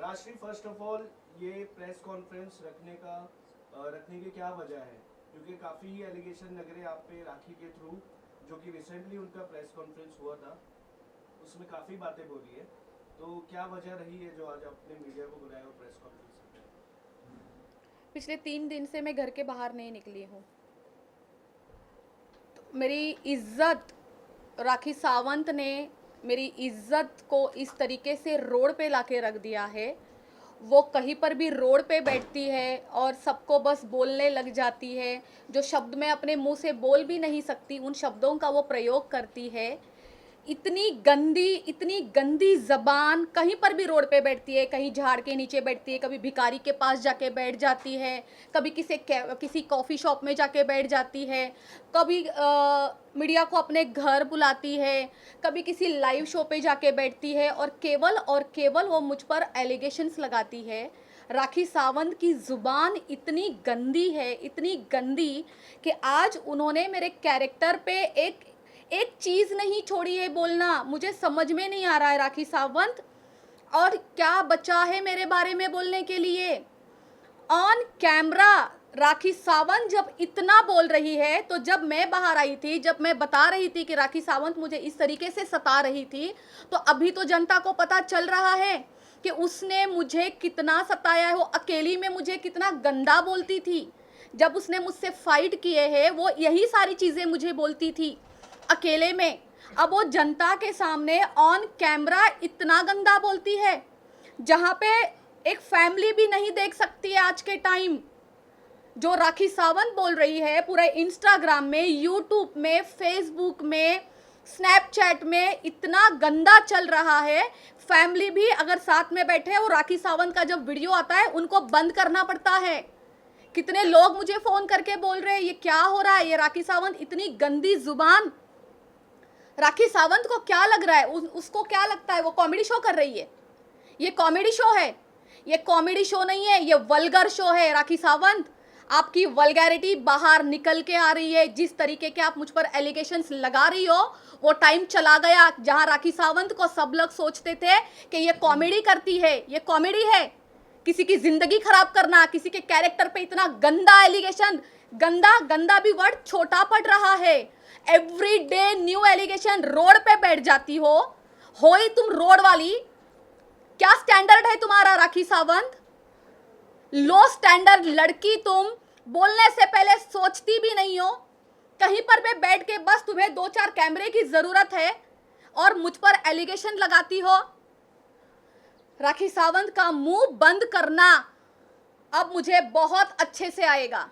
राशि, first of all ये press conference रखने की क्या वजह है? क्योंकि काफ़ी एलिगेशन लग रहे हैं आप पे राखी के थ्रू, जो कि रिसेंटली उनका प्रेस कॉन्फ्रेंस हुआ था, उसमें काफ़ी बातें बोली है। तो क्या वजह रही है जो आज आपने मीडिया को बुलाया हो प्रेस कॉन्फ्रेंस में? पिछले 3 दिन से मैं घर के बाहर नहीं निकली हूँ। तो मेरी इज्जत, राखी सावंत ने मेरी इज्जत को इस तरीके से रोड पे लाके रख दिया है। वो कहीं पर भी रोड पे बैठती है और सबको बस बोलने लग जाती है। जो शब्द मैं अपने मुंह से बोल भी नहीं सकती, उन शब्दों का वो प्रयोग करती है। इतनी गंदी जबान, कहीं पर भी रोड पे बैठती है, कहीं झाड़ के नीचे बैठती है, कभी भिखारी के पास जाके बैठ जाती है, कभी किसी कॉफ़ी शॉप में जाके बैठ जाती है, कभी मीडिया को अपने घर बुलाती है, कभी किसी लाइव शो पे जाके बैठती है और केवल वो मुझ पर एलिगेशंस लगाती है। राखी सावंत की ज़ुबान इतनी गंदी है, इतनी गंदी कि आज उन्होंने मेरे कैरेक्टर पे एक चीज़ नहीं छोड़ी है बोलना। मुझे समझ में नहीं आ रहा है राखी सावंत, और क्या बचा है मेरे बारे में बोलने के लिए। ऑन कैमरा राखी सावंत जब इतना बोल रही है, तो जब मैं बाहर आई थी, जब मैं बता रही थी कि राखी सावंत मुझे इस तरीके से सता रही थी, तो अभी तो जनता को पता चल रहा है कि उसने मुझे कितना सताया है। वो अकेली में मुझे कितना गंदा बोलती थी। जब उसने मुझसे फाइट किए हैं, वो यही सारी चीज़ें मुझे बोलती थी अकेले में। अब वो जनता के सामने ऑन कैमरा इतना गंदा बोलती है, जहाँ पे एक फैमिली भी नहीं देख सकती है आज के टाइम। जो राखी सावंत बोल रही है, पूरे इंस्टाग्राम में, यूट्यूब में, फेसबुक में, स्नैपचैट में इतना गंदा चल रहा है। फैमिली भी अगर साथ में बैठे, वो राखी सावंत का जब वीडियो आता है उनको बंद करना पड़ता है। कितने लोग मुझे फ़ोन करके बोल रहे हैं ये क्या हो रहा है, ये राखी सावंत इतनी गंदी जुबान। राखी सावंत को क्या लग रहा है, उसको क्या लगता है वो कॉमेडी शो कर रही है? ये कॉमेडी शो है? ये कॉमेडी शो नहीं है, ये वल्गर शो है। राखी सावंत, आपकी वल्गैरिटी बाहर निकल के आ रही है। जिस तरीके के आप मुझ पर एलिगेशंस लगा रही हो, वो टाइम चला गया जहां राखी सावंत को सब लोग सोचते थे कि ये कॉमेडी करती है। ये कॉमेडी है, किसी की जिंदगी खराब करना, किसी के कैरेक्टर पे इतना गंदा एलिगेशन। गंदा गंदा भी वर्ड छोटा पड़ रहा है। Every day new allegation. Road पे बैठ जाती हो ही तुम रोड वाली। क्या स्टैंडर्ड है तुम्हारा राखी सावंत? लो स्टैंडर्ड लड़की तुम। बोलने से पहले सोचती भी नहीं हो। कहीं पर भी बैठ के बस तुम्हें 2-4 कैमरे की जरूरत है और मुझ पर एलिगेशन लगाती हो। राखी सावंत का मुंह बंद करना अब मुझे बहुत अच्छे से आएगा।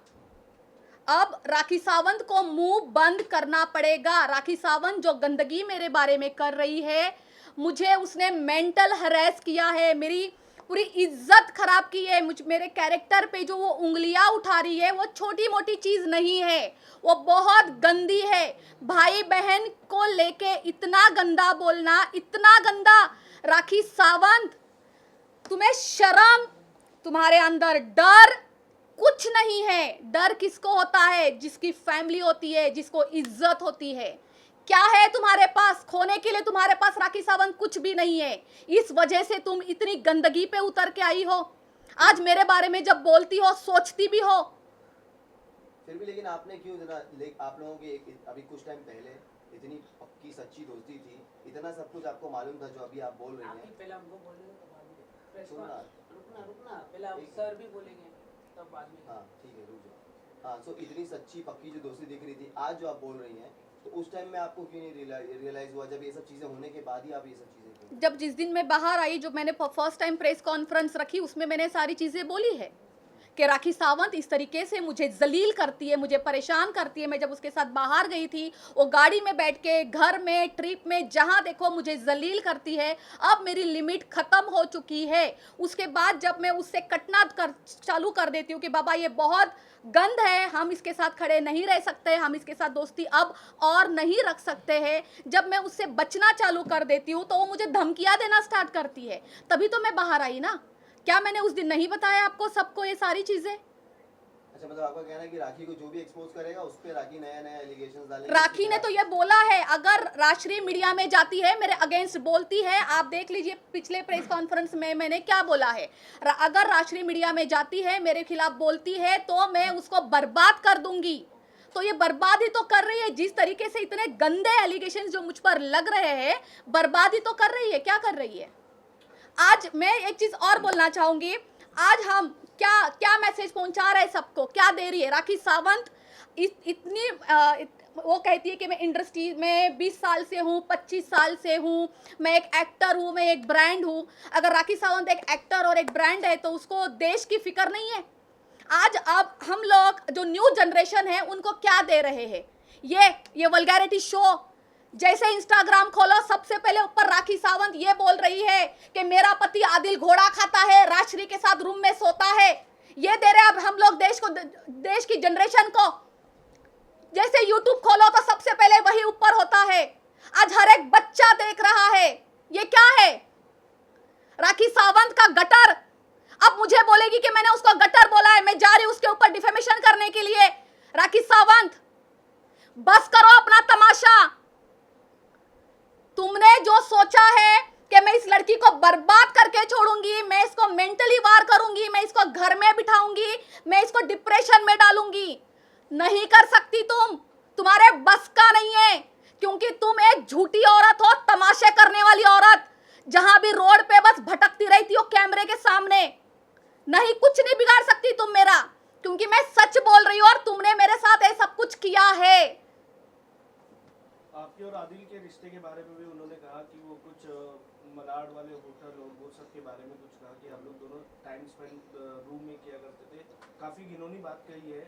अब राखी सावंत को मुंह बंद करना पड़ेगा। राखी सावंत जो गंदगी मेरे बारे में कर रही है, मुझे उसने मेंटल हरेस किया है, मेरी पूरी इज्जत खराब की है। मेरे कैरेक्टर पे जो वो उंगलियां उठा रही है, वो छोटी मोटी चीज नहीं है, वो बहुत गंदी है। भाई बहन को लेके इतना गंदा बोलना, इतना गंदा। राखी सावंत, तुम्हें शर्म, तुम्हारे अंदर डर कुछ नहीं है। डर किसको होता है? जिसकी फैमिली होती है, जिसको इज्जत होती है। क्या है तुम्हारे पास खोने के लिए? तुम्हारे पास राखी सावंत कुछ भी नहीं है। इस वजह से तुम इतनी गंदगी पे उतर के आई हो। आज मेरे बारे में जब बोलती हो, सोचती भी हो। फिर भी लेकिन आपने क्यों आप लोगों की अभी कुछ टाइम पहले इतनी पक्की सच्ची दोस्ती थी, इतना सब कुछ आपको मालूम था जो अभी आप बोल रही हैं। पहले हमको बोलेंगे तो बाद में प्रेस सुनना, रुकना पहले आप सर भी बोलेंगे तब बाद में। हाँ ठीक है, रुक जाओ। हाँ, सो इतनी सच्ची पक्की जो दोस्ती दिख रही थी, आज जो आप बोल रही हैं, तो उस टाइम में आपको क्यों नहीं रियलाइज हुआ, जब ये सब चीज़ें होने के बाद ही आप ये सब चीज़ें क्यों? जब जिस दिन मैं बाहर आई, जो मैंने फर्स्ट टाइम प्रेस कॉन्फ्रेंस रखी, उसमें मैंने सारी चीजें बोली है कि राखी सावंत इस तरीके से मुझे जलील करती है, मुझे परेशान करती है। मैं जब उसके साथ बाहर गई थी, वो गाड़ी में बैठ के, घर में, ट्रिप में, जहां देखो मुझे जलील करती है। अब मेरी लिमिट खत्म हो चुकी है। उसके बाद जब मैं उससे कटना चालू कर देती हूँ कि बाबा ये बहुत गंद है, हम इसके साथ खड़े नहीं रह सकते, हम इसके साथ दोस्ती अब और नहीं रख सकते हैं, जब मैं उससे बचना चालू कर देती हूँ, तो वो मुझे धमकियाँ देना स्टार्ट करती है। तभी तो मैं बाहर आई ना। क्या मैंने उस दिन नहीं बताया आपको सबको ये सारी चीजें? अच्छा, मतलब आपका कहना है कि राखी को जो भी एक्सपोज करेगा उस पे राखी नया नया एलिगेशंस डालेगी। राखी ने तो ये बोला है, अगर राष्ट्रीय मीडिया में जाती है मेरे अगेंस्ट बोलती है, आप देख लीजिए पिछले प्रेस कॉन्फ्रेंस में मैंने क्या बोला है, अगर राष्ट्रीय मीडिया में जाती है मेरे खिलाफ बोलती है तो मैं उसको बर्बाद कर दूंगी। तो ये बर्बादी तो कर रही है, जिस तरीके से इतने गंदे एलिगेशन जो मुझ पर लग रहे हैं, बर्बादी तो कर रही है। क्या कर रही है? आज मैं एक चीज और बोलना चाहूंगी, आज हम क्या क्या मैसेज पहुंचा रहे हैं सबको, क्या दे रही है राखी सावंत? इतनी वो कहती है कि मैं इंडस्ट्री में 20 साल से हूँ, 25 साल से हूँ, मैं एक एक्टर हूँ, मैं एक ब्रांड हूँ। अगर राखी सावंत एक एक्टर और एक ब्रांड है तो उसको देश की फिक्र नहीं है? आज अब हम लोग जो न्यू जनरेशन है उनको क्या दे रहे हैं? ये वल्गैरिटी शो, जैसे इंस्टाग्राम खोलो सबसे पहले ऊपर राखी सावंत ये बोल रही है कि मेरा पति आदिल घोड़ा खाता है, राजश्री के साथ रूम में सोता है। ये दे रहे अब हम लोग देश की जनरेशन को। जैसे यूट्यूब खोलो तो सबसे पहले वही ऊपर होता है। आज हर एक बच्चा देख रहा है। ये क्या है? राखी सावंत का गटर। अब मुझे बोलेगी कि मैंने उसको गटर बोला है, मैं जा रही हूं उसके ऊपर डिफेमेशन करने के लिए। राखी सावंत, बस करो अपना तमाशा। तुमने जो सोचा है कि मैं इस लड़की को बर्बाद करके छोड़ूंगी, मैं इसको मेंटली वार करूंगी, मैं इसको घर में बिठाऊंगी, मैं इसको डिप्रेशन में डालूंगी, नहीं कर सकती तुम। तुम्हारे बस का नहीं है, क्योंकि तुम एक झूठी औरत हो, तमाशे करने वाली औरत, जहां भी रोड पे बस भटकती रहती हो कैमरे के सामने। नहीं, कुछ नहीं बिगाड़ सकती तुम मेरा, क्योंकि मैं सच बोल रही हूं और तुमने मेरे साथ ये सब कुछ किया है। आपके और आदिल के रिश्ते के बारे में भी उन्होंने कहा कि वो कुछ मलाड वाले होटल और वो सब के बारे में कुछ कहा कि हम लोग दोनों टाइम स्पेंड रूम में किया करते थे। काफी घिनौनी बात कही है।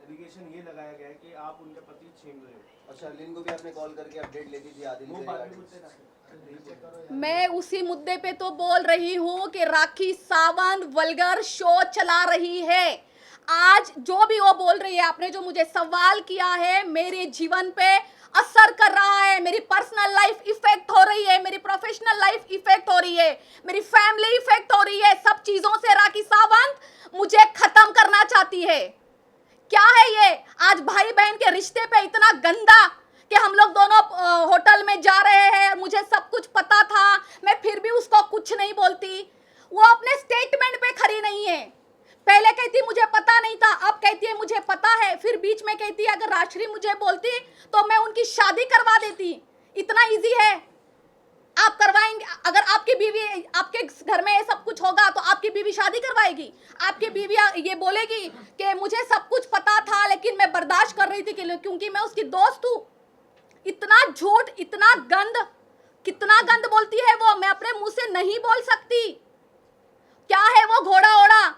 एलिगेशन ये लगाया गया है कि आप उनके पति छीन रहे हो। और शर्लिन को भी आपने कॉल करके अपडेट लेती थी आदिल वो से बात भी regarding। पूछते ना। मैं उसी मुद्दे पे तो बोल रही हूँ कि राखी सावंत वल्गर शो चला रही है। आज जो भी वो बोल रही है, आपने जो मुझे सवाल किया है, मेरे जीवन पे असर कर रहा है, मेरी पर्सनल लाइफ इफेक्ट हो रही है, मेरी प्रोफेशनल लाइफ इफेक्ट हो रही है, मेरी फैमिली इफेक्ट हो रही है। सब चीजों से राखी सावंत मुझे खत्म करना चाहती है। क्या है ये? आज भाई बहन के रिश्ते पे इतना गंदा कि हम लोग दोनों होटल में जा रहे हैं, मुझे सब कुछ पता था, मैं फिर भी उसको कुछ नहीं बोलती। वो अपने स्टेटमेंट पे खड़ी नहीं है। पहले कहती मुझे पता नहीं था, अब कहती है मुझे पता है, फिर बीच में कहती है अगर राजश्री मुझे बोलती तो मैं उनकी शादी करवा देती। इतना इजी है? आप करवाएंगे? अगर आपकी बीवी, आपके घर में ये सब कुछ होगा तो आपकी बीवी शादी करवाएगी? आपकी बीवी ये बोलेगी कि मुझे सब कुछ पता था लेकिन मैं बर्दाश्त कर रही थी क्योंकि मैं उसकी दोस्त हूँ? इतना झूठ, इतना गंद, कितना गंद बोलती है वो, मैं अपने मुंह से नहीं बोल सकती। क्या है वो घोड़ा ओड़ा?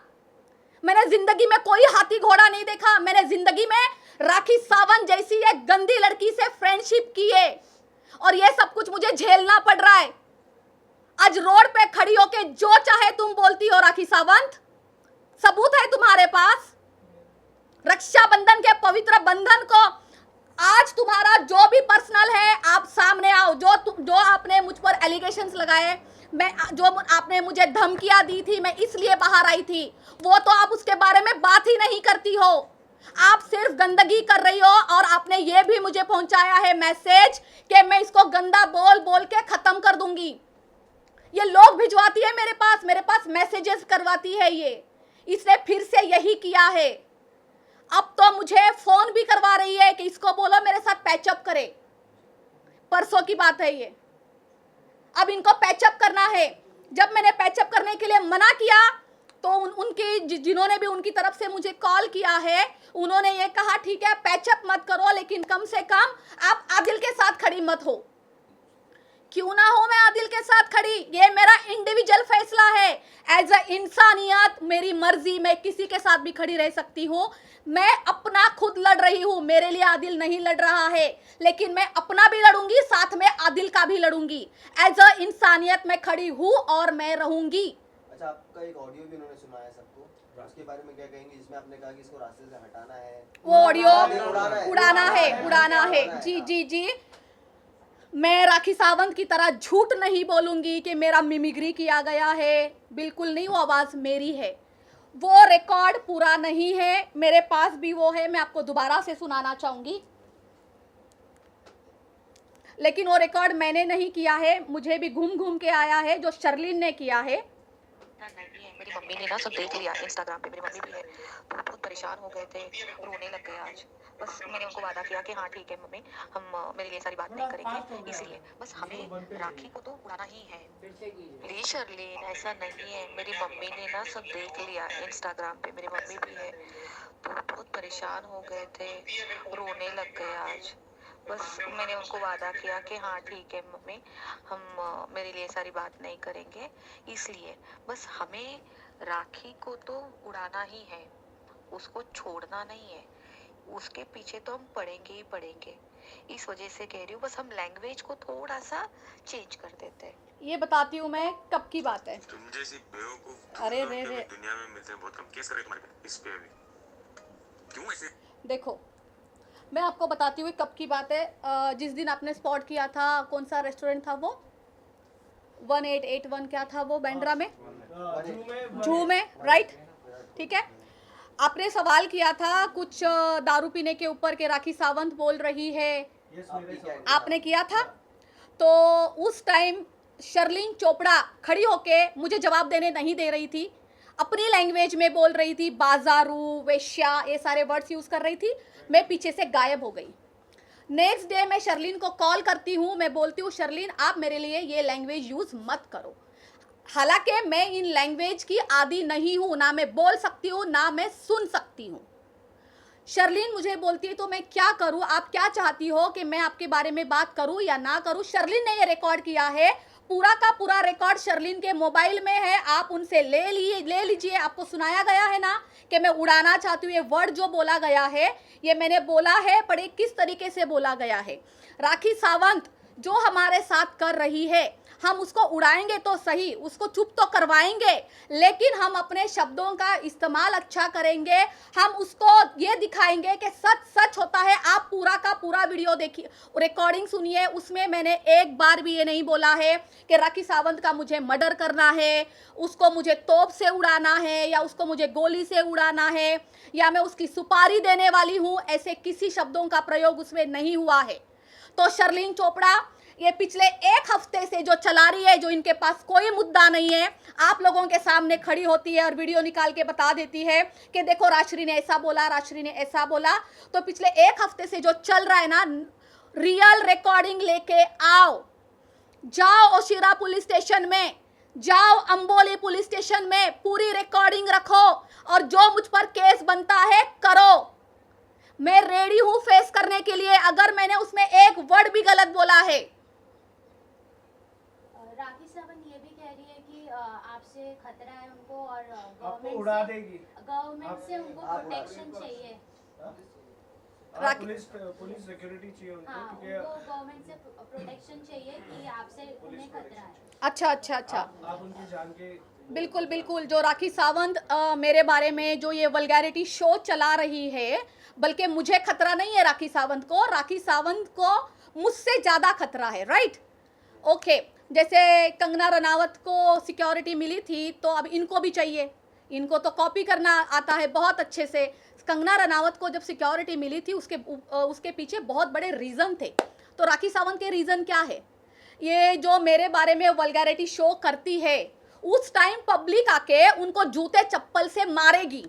मैंने जिंदगी में कोई हाथी घोड़ा नहीं देखा। मैंने जिंदगी में राखी सावंत जैसी एक गंदी लड़की से फ्रेंडशिप की है और ये सब कुछ मुझे झेलना पड़ रहा है। आज रोड पे खड़ी होके जो चाहे तुम बोलती हो राखी सावंत, सबूत है तुम्हारे पास। रक्षाबंधन के पवित्र बंधन को आज तुम्हारा जो भी पर्सनल है आप सामने आओ। जो आपने मुझ पर एलिगेशंस लगाए, जो आपने मुझे धमकियां दी थी, मैं इसलिए बाहर आई थी, वो तो आप उसके बारे में बात ही नहीं करती हो। आप सिर्फ गंदगी कर रही हो और आपने ये भी मुझे पहुंचाया है मैसेज कि मैं इसको गंदा बोल बोल के खत्म कर दूंगी। ये लोग भिजवाती है मेरे पास मैसेजेस करवाती है ये। इसने फिर से यही किया है। अब तो मुझे फोन भी करवा रही है कि इसको बोलो मेरे साथ पैचअप करे। परसों की बात है ये। अब इनको पैचअप करना है। जब मैंने पैचअप करने के लिए मना किया तो उनके जिन्होंने भी उनकी तरफ से मुझे कॉल किया है, उन्होंने ये कहा ठीक है पैचअप मत करो लेकिन कम से कम आप आदिल के साथ खड़ी मत हो। क्यों ना हो मैं आदिल के साथ खड़ी, ये मेरा इंडिविजुअल फैसला है। एज अ इंसानियत मेरी मर्जी, मैं किसी के साथ भी खड़ी रह सकती हूँ। मैं अपना खुद लड़ रही हूँ, मेरे लिए आदिल नहीं लड़ रहा है, लेकिन मैं अपना भी लड़ूंगी, साथ में आदिल का भी लड़ूंगी। एज अ इंसानियत मैं खड़ी हूँ और मैं रहूंगी। अच्छा, आपका एक ऑडियो भी उन्होंने सुनाया सबको, उसके बारे में क्या कहेंगे, जिसमें आपने कहा कि इसको रास्ते से हटाना है? वो ऑडियो उड़ाना है। जी जी जी, मैं राखी सावंत की तरह झूठ नहीं बोलूंगी कि मेरा मिमिक्री किया गया है, बिल्कुल नहीं। वो आवाज मेरी है। वो रिकॉर्ड पूरा नहीं है, मेरे पास भी वो है, मैं आपको दोबारा से सुनाना चाहूंगी। लेकिन वो रिकॉर्ड मैंने नहीं किया है, मुझे भी घूम घूम के आया है, जो शर्लिन ने किया है। नहीं है, मेरी मम्मी ने ना सब देख लिया इंस्टाग्राम पे, मेरी मम्मी भी है, तो बहुत परेशान हो गए थे, रोने लग गए आज। बस मैंने उनको वादा किया कि हाँ ठीक है मम्मी, हम मेरे लिए सारी बात नहीं करेंगे, इसलिए बस हमें राखी को तो उड़ाना ही है। फिर से कीजिए। प्लीज शर्लिन, ऐसा नहीं है, मेरी मम्मी ने ना सब देख लिया इंस्टाग्राम पे, मेरी मम्मी भी है, तो बहुत परेशान हो गए थे, रोने लग गए आज। बस मैंने उनको वादा किया कि हाँ ठीक है मम्मी, हम मेरे लिए सारी बात नहीं करेंगे, इसलिए बस हमें राखी को तो उड़ाना ही है, उसको छोड़ना नहीं है, उसके पीछे तो हम पड़ेंगे ही पड़ेंगे। इस वजह से कह रही हूँ, बस हम लैंग्वेज को थोड़ा सा चेंज कर देते हैं। ये बताती हूँ मैं कब की बात है। तुम जैसी बेवकूफ अरे रे रे, दुनिया में मिलते हैं बहुत कम। केस करें तुम्हारे पे, इस पे अभी क्यों ऐसे? देखो मैं आपको बताती हूँ कब की बात है। जिस दिन आपने स्पॉट किया था, कौन सा रेस्टोरेंट था वो, 1881 क्या था वो, बांद्रा में, जू में, राइट, ठीक है। आपने सवाल किया था कुछ दारू पीने के ऊपर के राखी सावंत बोल रही है, आपने किया था। तो उस टाइम शर्लिन चोपड़ा खड़ी होके मुझे जवाब देने नहीं दे रही थी, अपनी लैंग्वेज में बोल रही थी, बाजारू, वेश्या, ये सारे वर्ड्स यूज कर रही थी। मैं पीछे से गायब हो गई। नेक्स्ट डे मैं शर्लिन को कॉल करती हूँ, मैं बोलती हूँ शर्लिन आप मेरे लिए ये लैंग्वेज यूज मत करो। हालांकि मैं इन लैंग्वेज की आदी नहीं हूँ, ना मैं बोल सकती हूँ ना मैं सुन सकती हूँ। शर्लिन मुझे बोलती है तो मैं क्या करूँ, आप क्या चाहती हो कि मैं आपके बारे में बात करूँ या ना करूँ। शर्लिन ने ये रिकॉर्ड किया है, पूरा का पूरा रिकॉर्ड शर्लिन के मोबाइल में है, आप उनसे ले लीजिए। आपको सुनाया गया है ना कि मैं उड़ाना चाहती हूँ, ये वर्ड जो बोला गया है ये मैंने बोला है, पर ये किस तरीके से बोला गया है। राखी सावंत जो हमारे साथ कर रही है, हम उसको उड़ाएंगे तो सही, उसको चुप तो करवाएंगे, लेकिन हम अपने शब्दों का इस्तेमाल अच्छा करेंगे। हम उसको ये दिखाएंगे कि सच सच होता है। आप पूरा का पूरा वीडियो देखिए, रिकॉर्डिंग सुनिए, उसमें मैंने एक बार भी ये नहीं बोला है कि राखी सावंत का मुझे मर्डर करना है, उसको मुझे तोप से उड़ाना है, या उसको मुझे गोली से उड़ाना है, या मैं उसकी सुपारी देने वाली हूँ। ऐसे किसी शब्दों का प्रयोग उसमें नहीं हुआ है। तो शर्लिन चोपड़ा ये पिछले एक हफ्ते से जो चला रही है, जो इनके पास कोई मुद्दा नहीं है, आप लोगों के सामने खड़ी होती है और वीडियो निकाल के बता देती है कि देखो राजश्री ने ऐसा बोला, राजश्री ने ऐसा बोला। तो पिछले एक हफ्ते से जो चल रहा है ना, रियल रिकॉर्डिंग लेके आओ, जाओ ओशिरा पुलिस स्टेशन में, जाओ अंबोली पुलिस स्टेशन में, पूरी रिकॉर्डिंग रखो और जो मुझ पर केस बनता है करो। मैं रेडी हूं फेस करने के लिए, अगर मैंने उसमें एक वर्ड भी गलत बोला है। राखी सावंत ये भी कह रही है कि आपसे खतरा है उनको और आपको उड़ा देगी। गवर्नमेंट से उनको प्रोटेक्शन चाहिए। पुलिस सिक्योरिटी चाहिए उनको, हाँ, क्योंकि उनको गवर्नमेंट से प्रोटेक्शन चाहिए कि आपसे उन्हें खतरा है। अच्छा। आप उनकी जान के बिल्कुल बिल्कुल। जो राखी सावंत मेरे बारे में जो ये वल्गैरिटी शो चला रही है, बल्कि मुझे खतरा नहीं है राखी सावंत को, राखी सावंत को मुझसे ज़्यादा खतरा है, राइट, ओके। जैसे कंगना रनावत को सिक्योरिटी मिली थी, तो अब इनको भी चाहिए, इनको तो कॉपी करना आता है बहुत अच्छे से। कंगना रनावत को जब सिक्योरिटी मिली थी, उसके पीछे बहुत बड़े रीज़न थे। तो राखी सावंत के रीज़न क्या है? ये जो मेरे बारे में वल्गैरिटी शो करती है, उस टाइम पब्लिक आके उनको जूते चप्पल से मारेगी,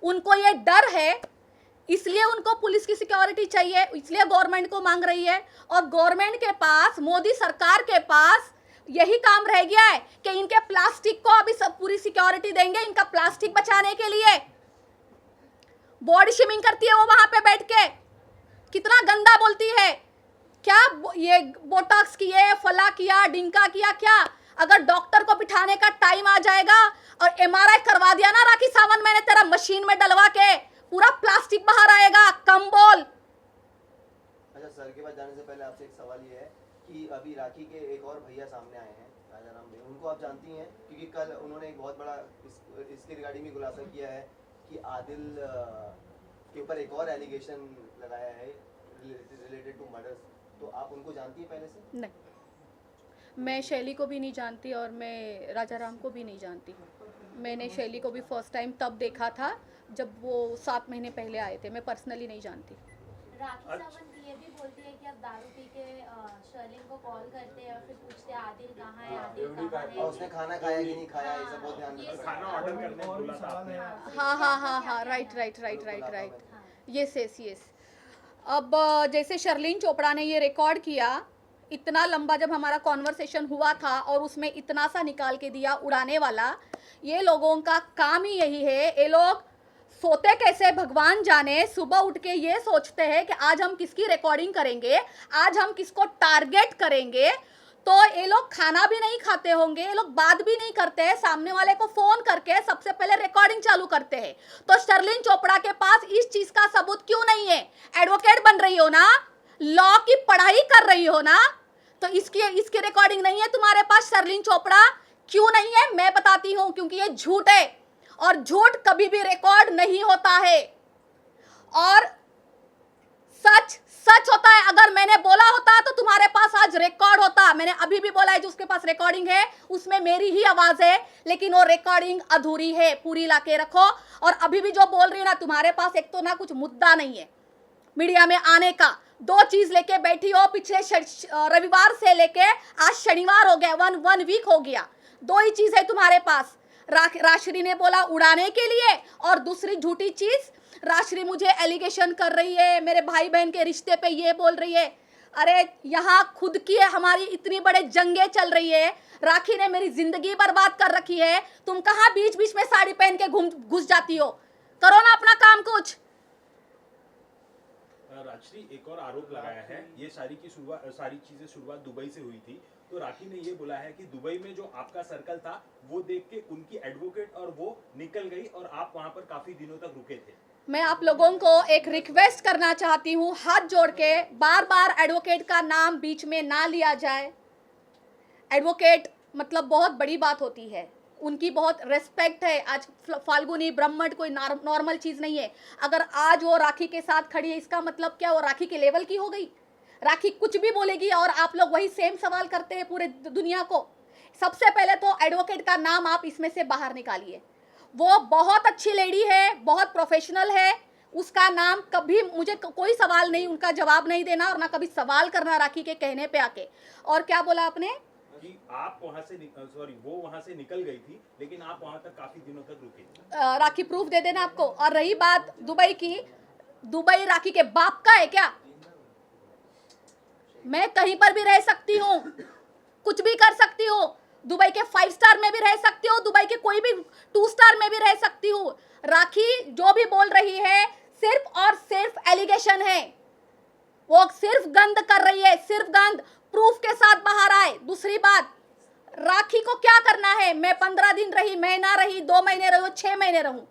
उनको ये डर है, इसलिए उनको पुलिस की सिक्योरिटी चाहिए, इसलिए गवर्नमेंट को मांग रही है। और गवर्नमेंट के पास, मोदी सरकार के पास यही काम रह गया है कि इनके प्लास्टिक को अभी सब पूरी सिक्योरिटी देंगे, इनका प्लास्टिक बचाने के लिए। बॉडी शेमिंग करती है वो वहां पे बैठ के, कितना गंदा बोलती है, क्या ये बोटॉक्स किए, फला किया, डिंका किया, क्या? अगर डॉक्टर को बिठाने का टाइम आ जाएगा और एमआरआई करवा दिया ना राखी सावंत, मैंने तेरा मशीन में डलवा के, पूरा प्लास्टिक बाहर आएगा, कम बोल। अच्छा सर के पास जाने से पहले आपसे एक सवाल ये है कि अभी राखी के एक और भैया सामने आए हैं, राजाराम भैया, उनको आप जानती हैं? क्योंकि कल उन्होंने एक बहुत बड़ा इसके रिगार्डिंग में खुलासा किया है कि आदिल के ऊपर एक और एलिगेशन लगाया है रिलेटेड टू मर्डर्स। तो आप उनको जानती हैं पहले से? नहीं, मैं शैली को भी नहीं जानती और मैं राजाराम को भी नहीं जानती। मैंने शैली को भी फर्स्ट टाइम तब देखा था जब वो 7 महीने पहले आए थे। मैं पर्सनली नहीं जानती। राखी सावंत ये भी बोलती है कि अब दारू पी के शर्लिन को कॉल करते हैं और फिर पूछते हैं आदिल कहाँ है, आदिल कहाँ है। और उसने खाना खाया कि नहीं खाया, ये सब बहुत ध्यान ये रखना खाना ऑर्डर करने और भी बोला था सवाल है आपने। हाँ, राइट। यस। अब जैसे शर्लिन चोपड़ा ने ये रिकॉर्ड किया, इतना लंबा जब हमारा कॉन्वर्सेशन हुआ था और उसमें इतना सा निकाल के दिया उड़ाने वाला, ये लोगों का काम ही यही है। ये लोग सोते कैसे भगवान जाने, सुबह उठ के ये सोचते हैं कि आज हम किसकी रिकॉर्डिंग करेंगे, आज हम किसको टारगेट करेंगे। तो ये लोग खाना भी नहीं खाते होंगे, ये लोग बात भी नहीं करते हैं, सामने वाले को फोन करके सबसे पहले रिकॉर्डिंग चालू करते हैं। तो शर्लिन चोपड़ा के पास इस चीज का सबूत क्यों नहीं है? एडवोकेट बन रही हो ना, लॉ की पढ़ाई कर रही हो ना, तो इसकी रिकॉर्डिंग नहीं है तुम्हारे पास। शर्लिन चोपड़ा क्यों नहीं है? मैं बताती हूं, क्योंकि ये झूठ है और झूठ कभी भी रिकॉर्ड नहीं होता है और सच सच होता है। अगर मैंने बोला होता तो तुम्हारे पास आज रिकॉर्ड होता। मैंने अभी भी बोला है, जो उसके पास रिकॉर्डिंग है उसमें मेरी ही आवाज है, लेकिन वो रिकॉर्डिंग अधूरी है, पूरी लाके रखो। और अभी भी जो बोल रही हो ना, तुम्हारे पास एक तो ना कुछ मुद्दा नहीं है मीडिया में आने का। 2 चीज लेके बैठी हो, पिछले रविवार से लेके आज शनिवार हो गया, वन वीक हो गया। 2 ही चीज है तुम्हारे पास। राश्री ने बोला उड़ाने के लिए, और दूसरी झूठी चीज, राश्री मुझे एलिगेशन कर रही है, मेरे भाई बहन के रिश्ते पे ये बोल रही है। अरे यहाँ खुद की है, हमारी इतनी बड़े जंगे चल रही है, राखी ने मेरी जिंदगी बर्बाद कर रखी है। तुम कहाँ बीच बीच में साड़ी पहन के घुस जाती हो? करो ना अपना काम कुछ। राजश्री, एक और आरोप लगाया है, ये सारी चीजें शुरुआत दुबई से हुई थी। तो राखी ने ये बोला है कि दुबई में जो आपका सर्कल था वो देख के उनकी एडवोकेट और वो निकल गई और आप वहां पर काफी दिनों तक रुके थे। मैं आप लोगों को एक रिक्वेस्ट करना चाहती हूँ, हाथ जोड़ के, बार बार एडवोकेट का नाम बीच में ना लिया जाए। एडवोकेट मतलब बहुत बड़ी बात होती है, उनकी बहुत रेस्पेक्ट है। आज फाल्गुनी ब्रह्मण्ड कोई नॉर्मल चीज़ नहीं है। अगर आज वो राखी के साथ खड़ी है, इसका मतलब क्या वो राखी के लेवल की हो गई? राखी कुछ भी बोलेगी और आप लोग वही सेम सवाल करते हैं पूरे दुनिया को। सबसे पहले तो एडवोकेट का नाम आप इसमें से बाहर निकालिए। वो बहुत अच्छी लेडी है, बहुत प्रोफेशनल है, उसका नाम कभी, मुझे कोई सवाल नहीं, उनका जवाब नहीं देना और ना कभी सवाल करना राखी के कहने पे आके। और क्या बोला आपने कि आप वहां से वो वहां से निकल गई थी, लेकिन आप वहां तक काफी दिनों तक रुके। राखी प्रूफ दे देना आपको। और रही बात दुबई की, दुबई राखी के बाप का है क्या? मैं कहीं पर भी रह सकती हूँ, कुछ भी कर सकती हूँ। दुबई के 5 स्टार में भी रह सकती हूँ, दुबई के कोई भी 2 स्टार में भी रह सकती हूँ। राखी जो भी बोल रही है सिर्फ और सिर्फ एलिगेशन है, वो सिर्फ गंद कर रही है, सिर्फ गंद। प्रूफ के साथ बाहर आए। दूसरी बात, राखी को क्या करना है? मैं 15 दिन रही, महीना रही, 2 महीने रही, 6 महीने रहूं,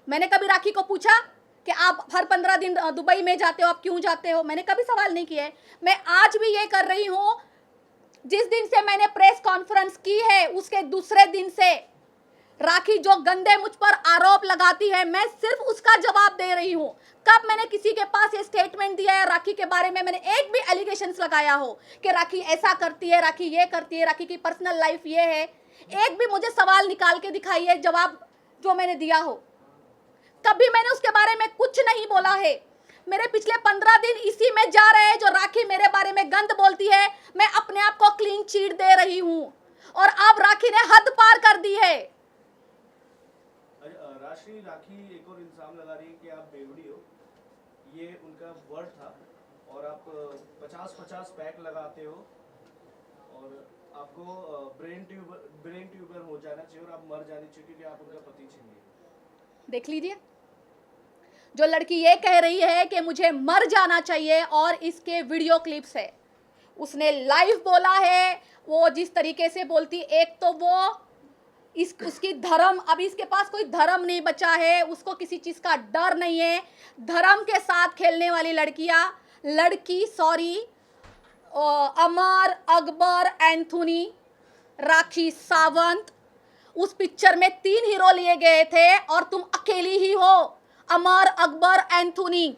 मैंने कभी राखी को पूछा कि आप हर 15 दिन दुबई में जाते हो, आप क्यों जाते हो? मैंने कभी सवाल नहीं किया है। मैं आज भी ये कर रही हूं। जिस दिन से मैंने प्रेस कॉन्फ्रेंस की है उसके दूसरे दिन से राखी जो गंदे मुझ पर आरोप लगाती है, मैं सिर्फ उसका जवाब दे रही हूं। कब मैंने किसी के पास ये स्टेटमेंट दिया है राखी के बारे में, मैंने एक भी एलिगेशंस लगाया हो कि राखी ऐसा करती है, राखी ये करती है, राखी की पर्सनल लाइफ ये है? एक भी मुझे सवाल निकाल के दिखाइए, जवाब जो मैंने दिया हो। कभी मैंने उसके बारे में कुछ नहीं बोला है। मेरे पिछले 15 दिन इसी में जा रहे हैं, जो राखी मेरे बारे में गंद बोलती है, मैं अपने आप को क्लीन चीट दे रही हूं और अब राखी ने हद पार कर दी है। राखी एक और इल्जाम लगा रही है कि आप बेवड़ी हो, ये उनका वर्ड था, और आप 50-50 पैक लगाते हो और आपको ब्रेन ट्यूबर हो जाना चाहिए और आप मर जानी चाहिए क्योंकि आप उनका पति छीन लिए। देख लीजिए, जो लड़की ये कह रही है कि मुझे मर जाना चाहिए, और इसके वीडियो क्लिप्स है, उसने लाइव बोला है। वो जिस तरीके से बोलती, एक तो वो उसकी धर्म, अभी इसके पास कोई धर्म नहीं बचा है, उसको किसी चीज का डर नहीं है। धर्म के साथ खेलने वाली अमर, अकबर, एंथोनी, राखी सावंत, उस पिक्चर में 3 हीरो लिए गए थे और तुम अकेली ही हो, अमर, अकबर, एंथोनी।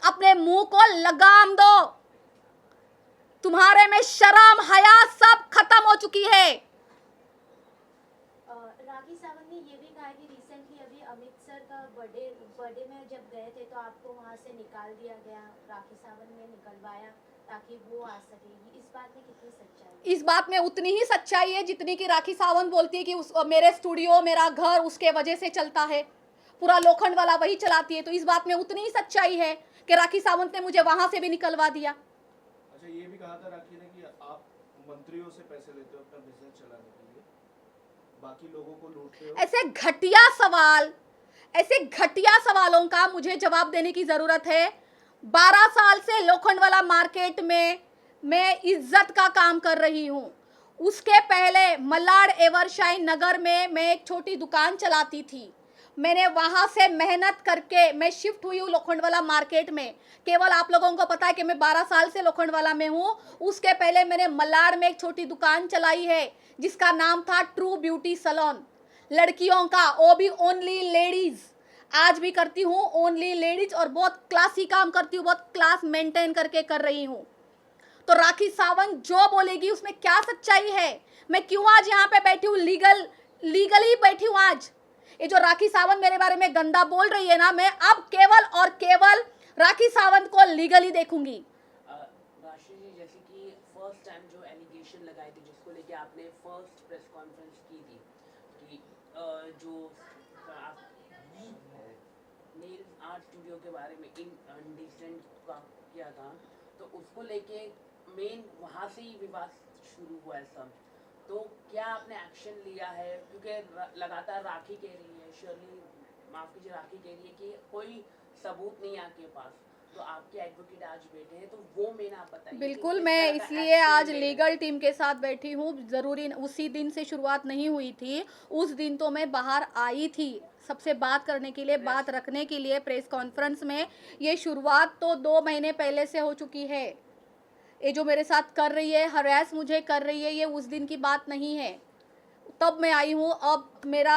अपने मुंह को लगाम दो, तुम्हारे में शर्म हया सब खत्म हो चुकी है। राखी सावंत ने ये भी कहा कि रिसेंटली अभी अमित सर का बर्थडे में जब गए थे तो आपको वहाँ से निकाल दिया गया, राखी सावंत ने निकलवाया ताकि वो आ सके। इस बात में कितनी सच्चाई है? इस बात में उतनी ही सच्चाई है जितनी कि राखी सावंत बोलती है कि मेरे स्टूडियो, मेरा घर उसके वजह से चलता है, पूरा लोखंड वाला वही चलाती है। तो इस बात में उतनी ही सच्चाई है कि राखी सावंत ने मुझे वहां से भी निकलवा दिया। अच्छा, ये भी कहा था राखी ने कि आप मंत्रियों से पैसे लेते हो अपना बिजनेस चलाने के लिए, बाकी लोगों को लूटते हो। ऐसे घटिया सवालों का मुझे जवाब देने की जरूरत है। 12 साल से लोखंड वाला मार्केट में मैं इज्जत का काम कर रही हूँ। उसके पहले मलाड एवरशाइन नगर में मैं एक छोटी दुकान चलाती थी। मैंने वहां से मेहनत करके मैं शिफ्ट हुई हूँ लोखंडवाला मार्केट में। केवल आप लोगों को पता है कि मैं 12 साल से लोखंडवाला में हूँ। उसके पहले मैंने मलाड में एक छोटी दुकान चलाई है जिसका नाम था ट्रू ब्यूटी सैलून, लड़कियों का, वो भी ओनली लेडीज। आज भी करती हूँ ओनली लेडीज और बहुत क्लासी काम करती हूँ, बहुत क्लास मेंटेन करके कर रही हूँ। तो राखी सावंत जो बोलेगी उसमें क्या सच्चाई है? मैं क्यों आज यहाँ पे बैठी हूँ, लीगली बैठी हूँ आज। ये जो राखी सावंत मेरे बारे में गंदा बोल रही है ना, मैं अब केवल और केवल राखी सावंत को लीगली देखूंगी। राशि जी, जैसे कि फर्स्ट टाइम जो एलिगेशन लगाए थे जिसको लेके आपने फर्स्ट प्रेस कॉन्फ्रेंस की थी कि जो नेल आर्ट स्टूडियो के बारे में इनडिसेंट का किया था, तो उसको लेके मेन वहाँ से ही विवाद शुरू हुआ है सब। तो क्या आपने एक्शन लिया है? क्योंकि लगातार राखी कह रही है, शर्ली माफ कीजिए, राखी कह रही है कि कोई सबूत नहीं है आपके पास, तो आपके एडवोकेट आज बैठे हैं, तो वो मेन आप बताइए। बिल्कुल, मैं इसलिए आज लीगल टीम के साथ बैठी हूँ। जरूरी उसी दिन से शुरुआत नहीं हुई थी, उस दिन तो मैं बाहर आई थी सबसे बात करने के लिए, बात रखने के लिए प्रेस कॉन्फ्रेंस में। ये शुरुआत तो 2 महीने पहले से हो चुकी है। ये जो मेरे साथ कर रही है, हरास मुझे कर रही है, ये उस दिन की बात नहीं है, तब मैं आई हूँ। अब मेरा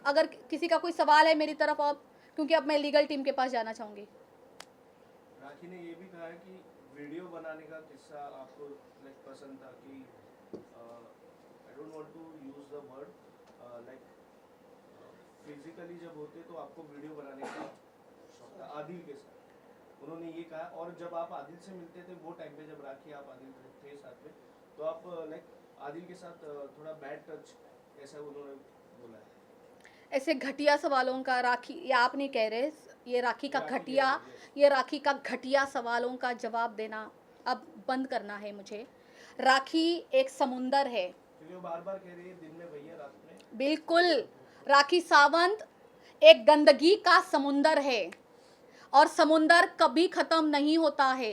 अगर किसी का कोई सवाल है मेरी तरफ, अब क्योंकि अब मैं लीगल टीम के पास जाना चाहूँगी। राखी ने ये भी कहा है कि वीडियो बनाने का किस्सा आपको लाइक पसंद था कि I don't want to use the word like physically जब होते तो आपको वीडियो बनाने का शौक था आदिल के साथ, उन्होंने ये कहा। और जब आप आदिल से मिलते थे वो टाइम पे, जब राखी आप आदिल थे साथ में, तो आप लाइक आदिल के साथ थोड़ा बैड टच ऐसा उन्होंने बोला है। ऐसे घटिया सवालों का राखी, ये आप नहीं कह रहे, ये राखी का घटिया, ये राखी का घटिया सवालों का जवाब देना अब बंद करना है मुझे। राखी एक समुंदर है, क्योंकि वो बार-बार कह रही है दिन में भैया रात में। बिल्कुल, राखी सावंत एक गंदगी का समुंदर है और समुंदर कभी खत्म नहीं होता है।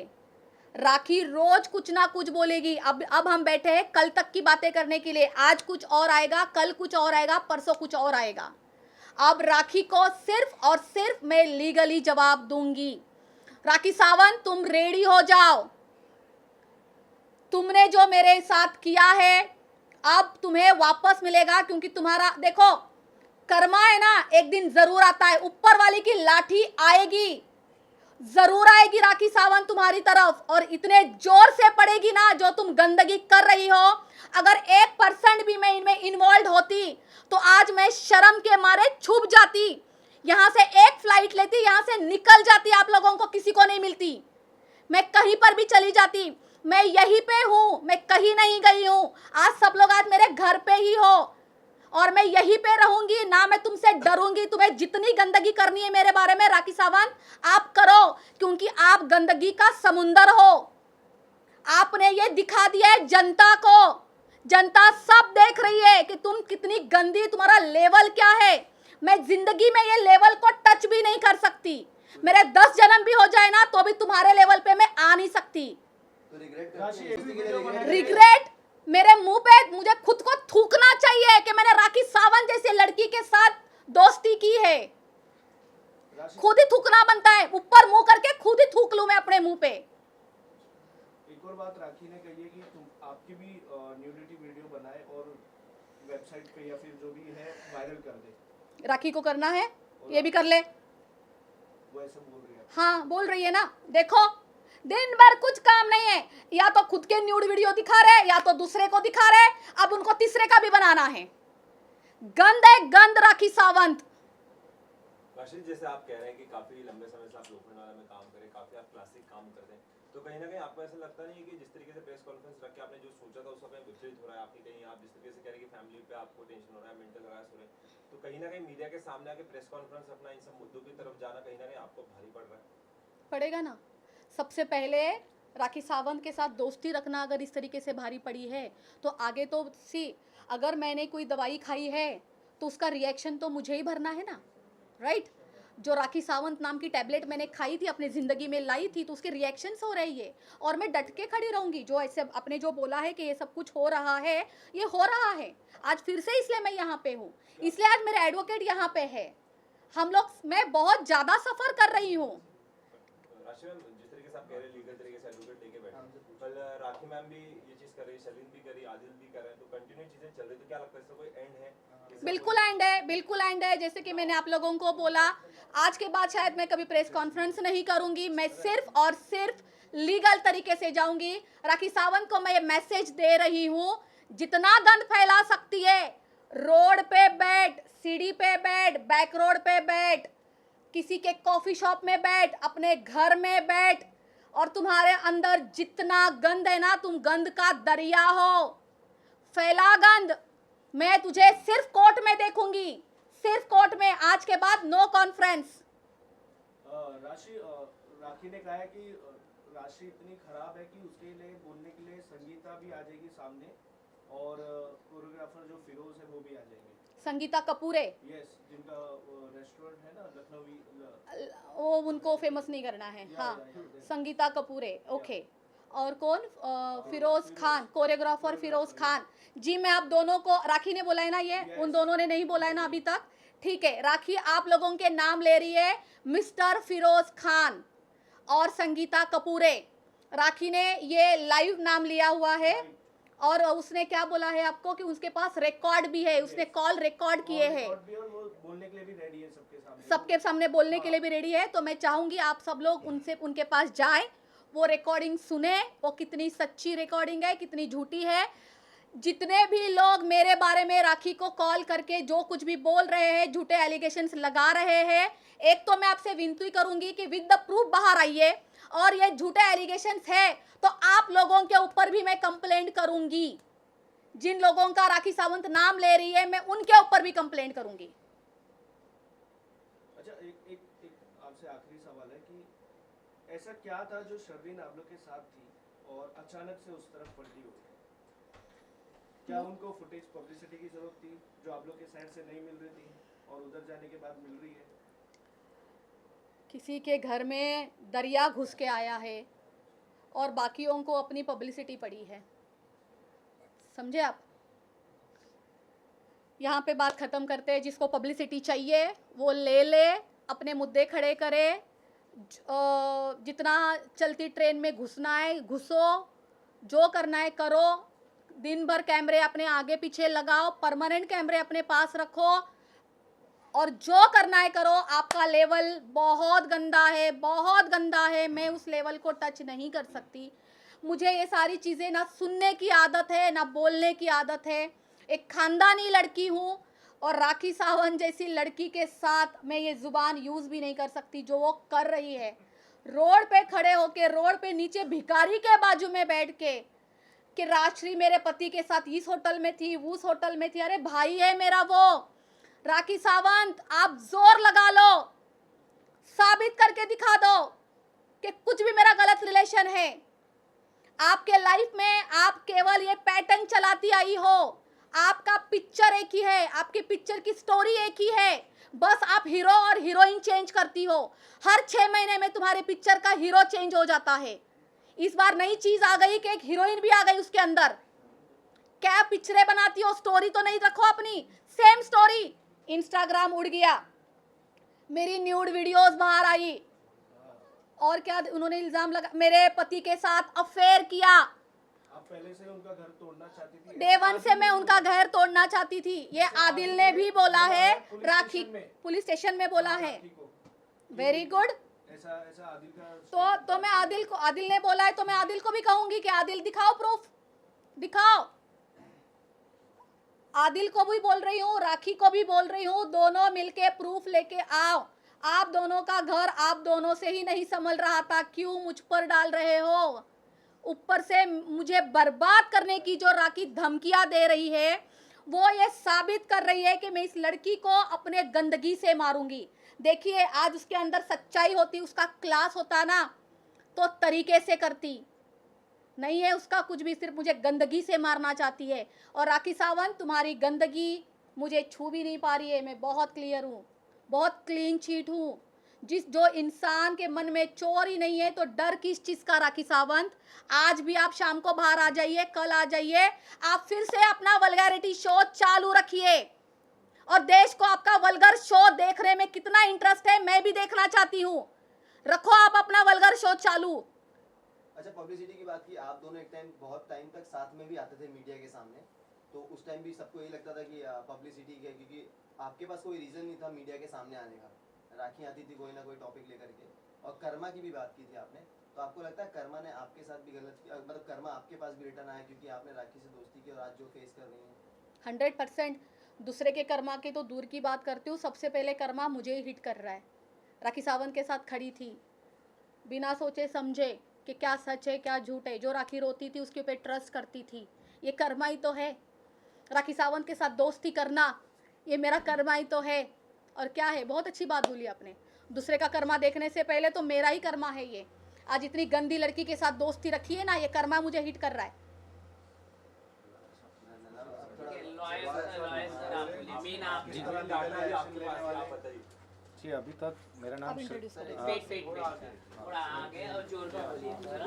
राखी रोज कुछ ना कुछ बोलेगी। अब हम बैठे हैं कल तक की बातें करने के लिए। आज कुछ और आएगा, कल कुछ और आएगा, परसों कुछ और आएगा। अब राखी को सिर्फ और सिर्फ मैं लीगली जवाब दूंगी। राखी सावंत, तुम रेडी हो जाओ। तुमने जो मेरे साथ किया है अब तुम्हें वापस मिलेगा, क्योंकि तुम्हारा देखो कर्मा है ना, एक दिन जरूर आता है। ऊपर वाले की लाठी आएगी, जरूर आएगी राखी सावंत तुम्हारी तरफ, और इतने जोर से पड़ेगी ना जो तुम गंदगी कर रही हो। अगर 1% भी मैं इनमें इन्वॉल्व होती तो आज मैं शर्म के मारे छुप जाती, यहां से एक फ्लाइट लेती, यहां से निकल जाती, आप लोगों को किसी को नहीं मिलती, मैं कहीं पर भी चली जाती। मैं यहीं पे हूं, मैं कहीं नहीं गई हूं। आज सब लोग आज मेरे घर पे ही हो और मैं यहीं पे रहूंगी ना, मैं तुमसे डरूंगी। तुम्हें जितनी गंदगी करनी है मेरे बारे में राखी सावंत, आप करो, क्योंकि आप गंदगी का समुंदर हो। आपने ये दिखा दिया है जनता को, जनता सब देख रही है कि तुम कितनी गंदी, तुम्हारा लेवल क्या है। मैं जिंदगी में ये लेवल को टच भी नहीं कर सकती। मेरे 10 जन्म भी हो जाए ना तो भी तुम्हारे लेवल पे मैं आ नहीं सकती। तो रिग्रेट रिग्रेट मेरे मुंह पे मुझे खुद को थूकना चाहिए कि मैंने राखी सावंत जैसी लड़की के साथ दोस्ती की है। खुद ही थूकना बनता है, ऊपर मुंह करके खुद ही थूक लूं मैं अपने मुंह पे। एक और बात राखी ने कही है कि तुम आपकी भी न्यूडिटी वीडियो बनाए और वेबसाइट पे या फिर जो भी है वायरल कर दे। राखी को करना है, ये भी कर ले। वो ऐसा बोल रही है। हाँ, बोल रही है ना। देखो दिन भर कुछ काम नहीं है, या तो खुद के न्यूड वीडियो दिखा रहे, या तो दूसरे को दिखा रहे, अब उनको तीसरे का भी बनाना है। गंद है गंद राखी सावंत। राशि जैसे आप कह रहे हैं कि काफी लंबे समय से आप लोखंडवाला में काम करें, काफी आप क्लासिक काम करते हैं, तो कहीं ना कहीं आपको ऐसा लगता नहीं है कि जिस तरीके से प्रेस कॉन्फ्रेंस रख के आपने जो सोचा था उसका कहीं विपरीत हो रहा है? आपकी कहीं आप जिस तरीके से कह रहे हैं कि फैमिली पे आपको टेंशन हो रहा है, मेंटल हरास हो रहा है, तो कहीं ना कहीं मीडिया के सामने आके प्रेस कॉन्फ्रेंस रखना, इन सब मुद्दों की तरफ जाना कहीं ना कहीं आपको भारी पड़ रहा है? पड़ेगा ना। सबसे पहले राखी सावंत के साथ दोस्ती रखना अगर इस तरीके से भारी पड़ी है तो आगे तो सी, अगर मैंने कोई दवाई खाई है तो उसका रिएक्शन तो मुझे ही भरना है ना, राइट? जो राखी सावंत नाम की टैबलेट मैंने खाई थी, अपनी ज़िंदगी में लाई थी, तो उसके रिएक्शंस हो रही है और मैं डट के खड़ी रहूँगी। जो ऐसे आपने जो बोला है कि ये सब कुछ हो रहा है, ये हो रहा है आज फिर से, इसलिए मैं यहाँ पे हूँ, इसलिए आज मेरे एडवोकेट यहाँ पे है। हम लोग, मैं बहुत ज़्यादा सफ़र कर रही हूँ। राशि मैम, जिस तरीके से आप कह रहे हैं लीगल तरीके से एडवोकेट लेके बैठे, कल राखी मैम भी ये चीज कर रही है, शलीन भी करी, आदिल भी कर रहे हैं, तो कंटिन्यू चीजें चल रही, तो क्या लगता है इसका कोई एंड है? बिल्कुल एंड है, बिल्कुल एंड है। जैसे कि मैंने आप लोगों को बोला, आज के बाद शायद मैं कभी प्रेस कॉन्फ्रेंस नहीं करूंगी, मैं सिर्फ और सिर्फ लीगल तरीके से जाऊंगी। राखी सावंत को मैं ये मैसेज दे रही हूँ, जितना गंद फैला सकती है, रोड पे बैठ, सीढ़ी पे बैठ, बैक रोड पे बैठ, किसी के कॉफी शॉप में बैठ, अपने घर में बैठ, और तुम्हारे अंदर जितना गंद है ना, तुम गंद का दरिया हो, फैला गंद। मैं तुझे सिर्फ कोर्ट में देखूंगी, सिर्फ कोर्ट में। आज के बाद नो कॉन्फ्रेंस। राखी ने कहा है कि राशि इतनी खराब है कि उसके लिए बोलने के लिए संगीता भी आ जाएगी सामने, और कोरियोग्राफर जो फिरोज है वो भी आ जाएंगे। संगीता कपूरे, यस, जिनका रेस्टोरेंट है ना लखनवी, वो उनको फेमस नहीं करना है। हाँ, संगीता कपूरे, ओके। और कौन? फिरोज खान, कोरियोग्राफर फिरोज खान जी। मैं आप दोनों को, राखी ने बोला है ना ये, उन दोनों ने नहीं बोला है ना अभी तक, ठीक है? राखी आप लोगों के नाम ले रही है, मिस्टर फिरोज खान और संगीता कपूरे। राखी ने ये लाइव नाम लिया हुआ है, और उसने क्या बोला है आपको कि उसके पास रिकॉर्ड भी है, उसने कॉल रिकॉर्ड किए हैं, बोलने के लिए भी रेडी है, सबके सामने बोलने के लिए भी रेडी है। तो मैं चाहूंगी आप सब लोग उनसे, उनके पास जाएं, वो रिकॉर्डिंग सुने, वो कितनी सच्ची रिकॉर्डिंग है, कितनी झूठी है। जितने भी लोग मेरे बारे में राखी को कॉल करके जो कुछ भी बोल रहे हैं, झूठे एलिगेशंस लगा रहे हैं, एक तो मैं आपसे विनती करूंगी कि विद द प्रूफ बाहर आइए, और ये झूठे एलिगेशंस है तो आप लोगों के ऊपर भी मैं कंप्लेंट करूंगी। जिन लोगों का राखी सावंत नाम ले रही है, मैं उनके ऊपर भी कंप्लेंट करूंगी। अच्छा, एक आपसे आखिरी सवाल है कि ऐसा क्या था जो शर्वीन आप लोग के साथ थी और अचानक से उस तरफ पलटी हो गई? क्या उनको फुटेज पब्लिसिटी की जरूरत थी जो आप लोग के साइड से नहीं मिल रही थी और उधर जाने के बाद मिल रही है? किसी के घर में दरिया घुस के आया है और बाकियों को अपनी पब्लिसिटी पड़ी है, समझे आप? यहाँ पे बात ख़त्म करते हैं। जिसको पब्लिसिटी चाहिए वो ले ले, अपने मुद्दे खड़े करे, जितना चलती ट्रेन में घुसना है घुसो, जो करना है करो, दिन भर कैमरे अपने आगे पीछे लगाओ, परमानेंट कैमरे अपने पास रखो, और जो करना है करो। आपका लेवल बहुत गंदा है, बहुत गंदा है, मैं उस लेवल को टच नहीं कर सकती। मुझे ये सारी चीज़ें ना सुनने की आदत है, ना बोलने की आदत है। एक खानदानी लड़की हूँ, और राखी सावंत जैसी लड़की के साथ मैं ये ज़ुबान यूज़ भी नहीं कर सकती जो वो कर रही है। रोड पे खड़े होके, रोड पे नीचे भिखारी के बाजू में बैठ के कि राजश्री मेरे पति के साथ इस होटल में थी, उस होटल में थी। अरे भाई है मेरा वो। राखी सावंत, आप जोर लगा लो, साबित करके दिखा दो कि कुछ भी मेरा गलत रिलेशन है। आपके लाइफ में आप केवल ये पैटर्न चलाती आई हो, आपका पिक्चर एक ही है, आपकी पिक्चर की स्टोरी एक ही है, बस आप हीरो और हीरोइन चेंज करती हो। हर 6 महीने में तुम्हारे पिक्चर का हीरो चेंज हो जाता है। इस बार नई चीज आ गई कि एक हीरोइन भी आ गई उसके अंदर। क्या पिक्चरें बनाती हो, स्टोरी तो नहीं रखो अपनी, सेम स्टोरी। इंस्टाग्राम उड़ गया, मेरी न्यूड वीडियोस बाहर आई, और क्या उन्होंने इल्जाम लगा मेरे पति के साथ अफेयर किया। आप पहले से उनका घर तोड़ना चाहती थी? डे 1 से मैं उनका घर तोड़ना चाहती थी। ये आदिल ने भी बोला है, राखी पुलिस स्टेशन में बोला है। Very good. ऐसा आदिल का तो मैं आदिल को, आदिल ने बोला है तो मैं आदिल को भी कहूंगी कि आदिल दिखाओ प्रूफ, दिखाओ। आदिल को भी बोल रही हूँ, राखी को भी बोल रही हूँ, दोनों मिलके प्रूफ लेके आओ। आप दोनों का घर आप दोनों से ही नहीं संभल रहा था, क्यों मुझ पर डाल रहे हो? ऊपर से मुझे बर्बाद करने की जो राखी धमकियां दे रही है, वो ये साबित कर रही है कि मैं इस लड़की को अपने गंदगी से मारूंगी। देखिए, आज उसके अंदर सच्चाई होती, उसका क्लास होता ना, तो तरीके से करती। नहीं है उसका कुछ भी, सिर्फ मुझे गंदगी से मारना चाहती है। और राखी सावंत, तुम्हारी गंदगी मुझे छू भी नहीं पा रही है। मैं बहुत क्लियर हूँ, बहुत क्लीन चीट हूँ। जो इंसान के मन में चोर ही नहीं है तो डर किस चीज का? राखी सावंत, आज भी आप शाम को बाहर आ जाइए, कल आ जाइए, आप फिर से अपना वल्गैरिटी शो चालू रखिए। और देश को आपका वल्गर शो देखने में कितना इंटरेस्ट है, मैं भी देखना चाहती हूँ। रखो आप अपना वल्गर शो चालू। अच्छा, पब्लिसिटी की बात की, आप दोनों एक टाइम बहुत टाइम तक साथ में भी आते थे मीडिया के सामने, तो उस टाइम भी सबको यही लगता था कि पब्लिसिटी के, क्योंकि आपके पास कोई रीजन नहीं था मीडिया के सामने आने का। राखी आती थी कोई ना कोई टॉपिक लेकर के, और कर्मा की भी बात की थी आपने, तो आपको लगता है कर्मा ने आपके साथ भी गलत किया, मतलब कर्मा आपके पास भी रिटर्न आया क्योंकि आपने राखी से दोस्ती की और आज जो फेस कर रही है? 100%। दूसरे के कर्मा की तो दूर की बात करती हूँ, सबसे पहले कर्मा मुझे ही हिट कर रहा है। राखी सावंत के साथ खड़ी थी, बिना सोचे समझे कि क्या सच है क्या झूठ है। जो राखी रोती थी उसके ऊपर ट्रस्ट करती थी, ये कर्मा ही तो है। राखी सावंत के साथ दोस्ती करना, ये मेरा कर्मा ही तो है। और क्या है, बहुत अच्छी बात बोली आपने। दूसरे का कर्मा देखने से पहले तो मेरा ही कर्मा है ये। आज इतनी गंदी लड़की के साथ दोस्ती रखी है ना, ये कर्मा मुझे हिट कर रहा है। जी, अभी तक मेरा नाम थोड़ा आगे और जोर से बोलिए जरा।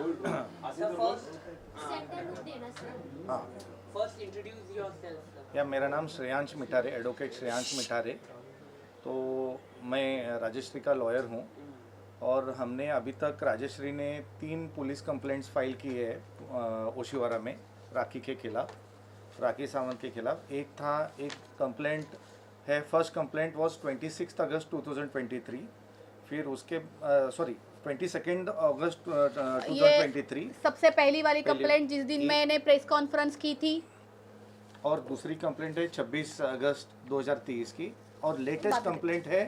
सेंटर लुक देना सर। हाँ, फर्स्ट इंट्रोड्यूस योरसेल्फ। या मेरा नाम श्रेयांश मिठारे, एडवोकेट श्रेयांश मिठारे। तो मैं राजश्री का लॉयर हूँ, और हमने अभी तक राजश्री ने 3 पुलिस कंप्लेंट्स फाइल की है ओशिवारा में राखी के खिलाफ, राखी सावंत के खिलाफ। एक कंप्लेंट है, फर्स्ट कंप्लेंट वाज 26 अगस्त 2023, फिर उसके 22 अगस्त 2023, सबसे पहली वाली कंप्लेंट जिस दिन मैंने प्रेस कॉन्फ्रेंस की थी। और दूसरी कंप्लेंट है 26 अगस्त 2023 की, और लेटेस्ट कंप्लेंट है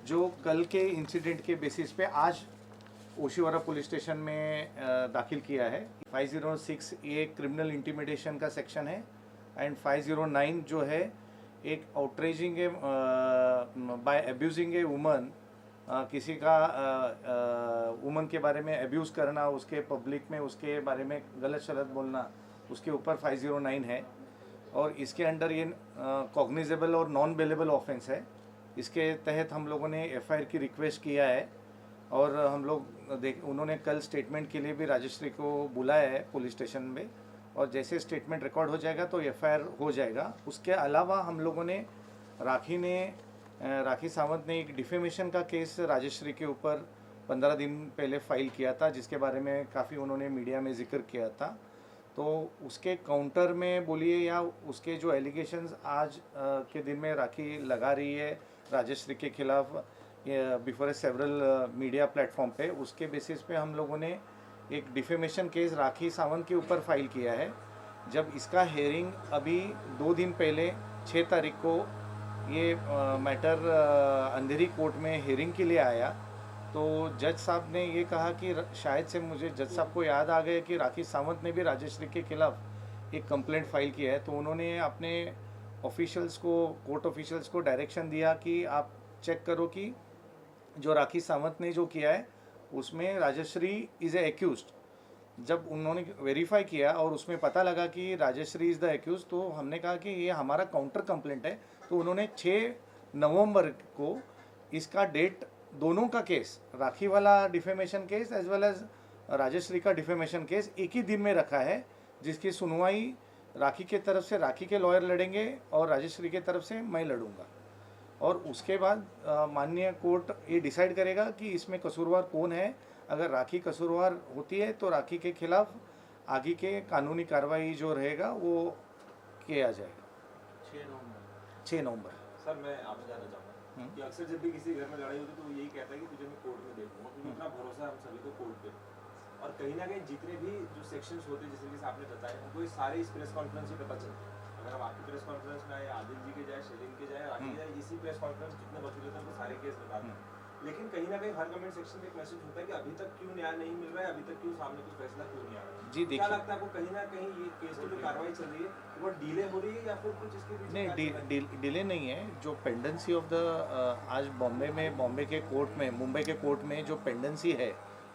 जो कल के इंसिडेंट के बेसिस पे आज ओशिवारा पुलिस स्टेशन में दाखिल किया है। 506 ये क्रिमिनल इंटिमिडेशन का सेक्शन है, एंड 509 जो है एक outraging by abusing a woman, किसी का वुमन के बारे में अब्यूज़ करना, उसके पब्लिक में उसके बारे में गलत शलत बोलना, उसके ऊपर 509 है। और इसके अंडर ये कॉग्निजेबल और नॉन बेलेबल ऑफेंस है। इसके तहत हम लोगों ने एफआईआर की रिक्वेस्ट किया है, और हम लोग उन्होंने कल स्टेटमेंट के लिए भी राजश्री को बुलाया है पुलिस स्टेशन में, और जैसे स्टेटमेंट रिकॉर्ड हो जाएगा तो एफआईआर हो जाएगा। उसके अलावा हम लोगों ने राखी सावंत ने एक डिफेमेशन का केस राजश्री के ऊपर 15 दिन पहले फाइल किया था, जिसके बारे में काफ़ी उन्होंने मीडिया में जिक्र किया था। तो उसके काउंटर में बोलिए, या उसके जो एलिगेशंस आज के दिन में राखी लगा रही है राजश्री के खिलाफ before A several media platform पे, उसके बेसिस पे हम लोगों ने एक डिफेमेशन केस राखी सावंत के ऊपर फाइल किया है। जब इसका हेयरिंग अभी 2 दिन पहले 6 तारीख को ये मैटर अंधेरी कोर्ट में हेयरिंग के लिए आया, तो जज साहब ने ये कहा कि शायद से मुझे जज साहब को याद आ गया कि राखी सावंत ने भी राजश्री के खिलाफ एक कंप्लेंट फाइल किया है। तो उन्होंने अपने ऑफिशियल्स को, कोर्ट ऑफिशियल्स को डायरेक्शन दिया कि आप चेक करो कि जो राखी सावंत ने जो किया है उसमें राजश्री इज़ ए एक्यूज्ड। जब उन्होंने वेरीफाई किया और उसमें पता लगा कि राजश्री इज़ द एक्यूज, तो हमने कहा कि ये हमारा काउंटर कंप्लेंट है। तो उन्होंने 6 नवंबर को इसका डेट, दोनों का केस, राखी वाला defamation case as well as Rajshree का डिफेमेशन केस एक ही दिन में रखा है, जिसकी सुनवाई राखी के तरफ से राखी के लॉयर लड़ेंगे और राजश्री के तरफ से मैं लड़ूंगा। और उसके बाद माननीय कोर्ट ये डिसाइड करेगा कि इसमें कसूरवार कौन है। अगर राखी कसूरवार होती है तो राखी के खिलाफ आगे के कानूनी कार्रवाई जो रहेगा वो किया जाएगा। 6 नवंबर। सर, मैं आपसे जानना चाहूँगा कि अक्सर जब भी किसी घर में लड़ाई होती है तो वो यही कहता है कि तुझे मैं कोर्ट में देखूंगा, क्योंकि इतना भरोसा है हम सभी को कोर्ट पे। और कहीं ना कहीं जितने भी जो सेक्शंस होते हैं, जिस तरीके से आपने बताया, उनको ये सारे इस प्रेस कॉन्फ्रेंस से पता चलते हैं। अगर हम आपकी प्रेस कॉन्फ्रेंस में आए, आदिल जी के जाए, शरीन के जाए, राखी जाए, इसी प्रेस कॉन्फ्रेंस जितने वसूल होते हैं उनको सारे केस बताते हैं, लेकिन कहीं ना कहीं हर कमेंट सेक्शन में एक मैसेज होता है कि अभी तक क्यों न्याय नहीं मिल रहा है, अभी तक क्यों सामने कुछ फैसला क्यों नहीं आ रहा है। जी, क्या लगता है आपको कहीं ना कहीं ये केस की जो कार्रवाई चल रही है वो डिले हो रही है या फिर कुछ इसके पीछे नहीं, डिले नहीं है। जो पेंडेंसी ऑफ द आज बॉम्बे के कोर्ट में, मुंबई के कोर्ट में जो पेंडेंसी है,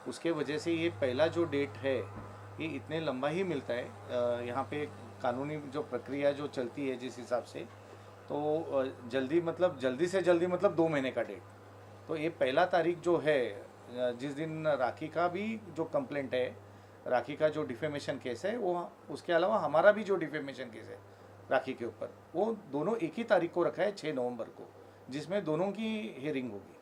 उसके वजह से ये पहला जो डेट है ये इतने लंबा ही मिलता है। यहाँ पे कानूनी जो प्रक्रिया जो चलती है जिस हिसाब से, तो जल्दी से जल्दी मतलब 2 महीने का डेट। तो ये पहला तारीख जो है, जिस दिन राखी का भी जो कंप्लेंट है, राखी का जो डिफेमेशन केस है, वो उसके अलावा हमारा भी जो डिफेमेशन केस है राखी के ऊपर, वो दोनों एक ही तारीख को रखा है 6 नवंबर को, जिसमें दोनों की हियरिंग होगी।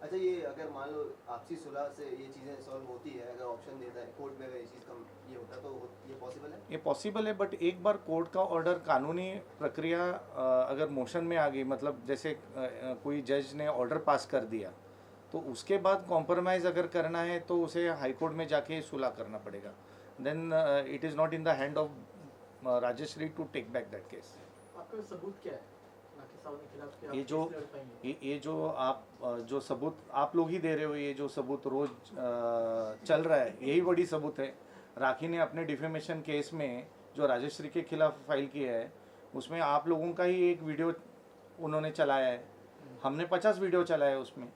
अच्छा, ये अगर मान लो आपसी सुलह से ये चीज़ें सॉल्व होती है, अगर ऑप्शन देता है कोर्ट में, अगर ये चीज़ कम ये होता है तो ये पॉसिबल है? ये पॉसिबल है, बट एक बार कोर्ट का ऑर्डर, कानूनी प्रक्रिया अगर मोशन में आ गई, मतलब जैसे कोई जज ने ऑर्डर पास कर दिया, तो उसके बाद कॉम्प्रोमाइज़ अगर करना है तो उसे हाई कोर्ट में जाके सुलह करना पड़ेगा। Then it is not in the hand of Rajshree to take back that case. आपका सबूत क्या है राखी सावंत के खिलाफ कि आप ये केस जो लड़ पाएंगे? ये जो आप जो सबूत आप लोग ही दे रहे हो, ये जो सबूत रोज चल रहा है, यही बड़ी सबूत है। राखी ने अपने डिफेमेशन केस में जो राजश्री के खिलाफ फाइल किया है, उसमें आप लोगों का ही एक वीडियो उन्होंने चलाया है। हमने 50 वीडियो चलाया है उसमें।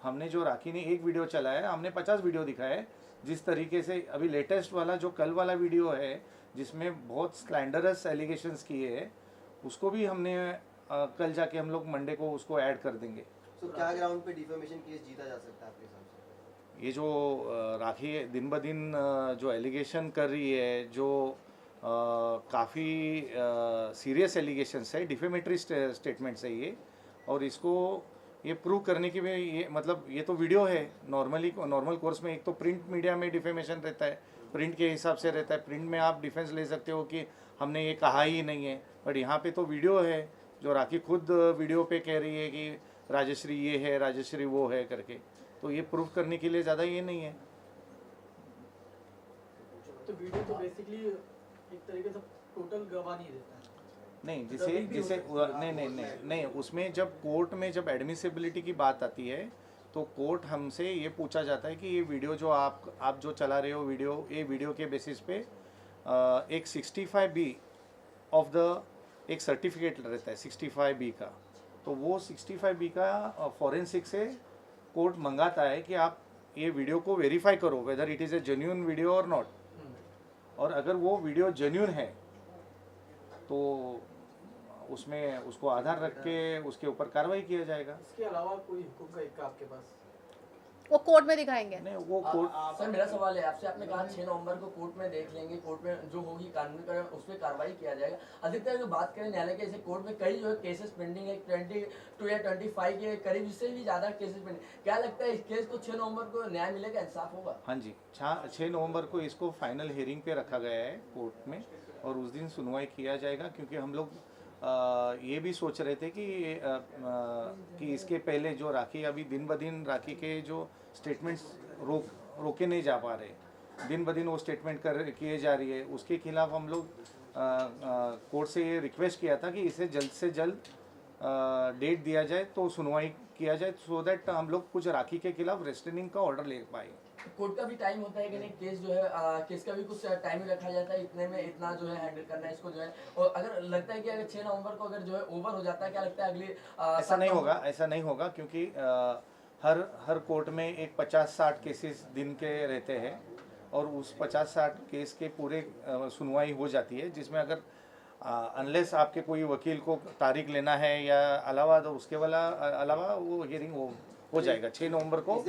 हमने जो राखी ने एक वीडियो चलाया है, हमने 50 वीडियो दिखाया है। जिस तरीके से अभी लेटेस्ट वाला जो कल वाला वीडियो है, जिसमें बहुत स्लैंडरस एलिगेशंस किए हैं, उसको भी हमने कल जाके हम लोग मंडे को उसको ऐड कर देंगे। तो क्या ग्राउंड पे डिफेमेशन केस जीता जा सकता है आपके हिसाब से? ये जो राखी दिन ब दिन जो एलिगेशन कर रही है, जो काफ़ी सीरियस एलिगेशंस है, डिफेमेटरी स्टेटमेंट्स है ये, और इसको ये प्रूव करने की भी ये मतलब ये तो वीडियो है। नॉर्मल कोर्स में एक तो प्रिंट मीडिया में डिफेमेशन रहता है, प्रिंट के हिसाब से रहता है, प्रिंट में आप डिफेंस ले सकते हो कि हमने ये कहा ही नहीं है, बट यहाँ पे तो वीडियो है जो राखी खुद वीडियो पे कह रही है कि राजश्री ये है, राजश्री वो है करके। तो ये प्रूफ करने के लिए ज़्यादा ये नहीं है। तो वीडियो तो बेसिकली एक तरीके से टोटल गवाह नहीं देता है। नहीं, जिसे नहीं, उसमें जब कोर्ट में जब एडमिसिबिलिटी की बात आती है, तो कोर्ट हमसे ये पूछा जाता है कि ये वीडियो जो आप जो चला रहे हो वीडियो, ये वीडियो के बेसिस पे एक 65B ऑफ द एक सर्टिफिकेट रहता है 65B का, तो वो 65B का फॉरेंसिक से कोर्ट मंगाता है कि आप ये वीडियो को वेरीफाई करो whether it is a genuine video और नॉट। और अगर वो वीडियो जेन्युइन है तो उसमें उसको आधार रख के उसके ऊपर कार्रवाई किया जाएगा। इसके अलावा कोई हुक्म का इक्का आपके पास? वो कोर्ट में दिखाएंगे। नहीं, वो कोर्ट सर मेरा सवाल है आपसे, आपने कहा 6 नवंबर को कोर्ट में देख लेंगे, कोर्ट में जो होगी कानूनी कार्रवाई उस पर कार्रवाई किया जाएगा। अधिकतर जो बात करें न्यायालय के, ऐसे कोर्ट में कई जो है केसेस पेंडिंग है, 22 या 25 के करीब, इससे भी ज़्यादा केसेस पेंडिंग। क्या लगता है इस केस को 6 नवंबर को न्याय मिलेगा, इंसाफ होगा? हाँ जी, 6 नवंबर को इसको फाइनल हियरिंग पे रखा गया है कोर्ट में, और उस दिन सुनवाई किया जाएगा। क्योंकि हम लोग ये भी सोच रहे थे कि इसके पहले जो राखी अभी दिन ब दिन राखी के जो स्टेटमेंट्स रोके नहीं जा पा रहे, दिन ब दिन वो स्टेटमेंट किए जा रही है, उसके खिलाफ हम लोग कोर्ट से ये रिक्वेस्ट किया था कि इसे जल्द से जल्द डेट दिया जाए तो सुनवाई किया जाए, सो दैट हम लोग कुछ राखी के खिलाफ रेस्ट्रेनिंग का ऑर्डर ले पाए। कोर्ट का भी टाइम होता है कि नहीं, केस जो है केस का भी कुछ टाइम रखा जाता है, इतने में इतना जो है हैंडल करना है इसको जो है। और अगर लगता है कि अगर 6 नवंबर को अगर जो है ओवर हो जाता है, क्या लगता है अगली ऐसा नहीं होगा क्योंकि हर कोर्ट में एक 50-60 केसेस दिन के रहते हैं, और उस 50-60 केस के पूरे सुनवाई हो जाती है, जिसमें अगर अनलेस आपके कोई वकील को तारीख लेना है या अलावा, तो उसके अलावा वो हियरिंग हो जाएगा 6 नवंबर को।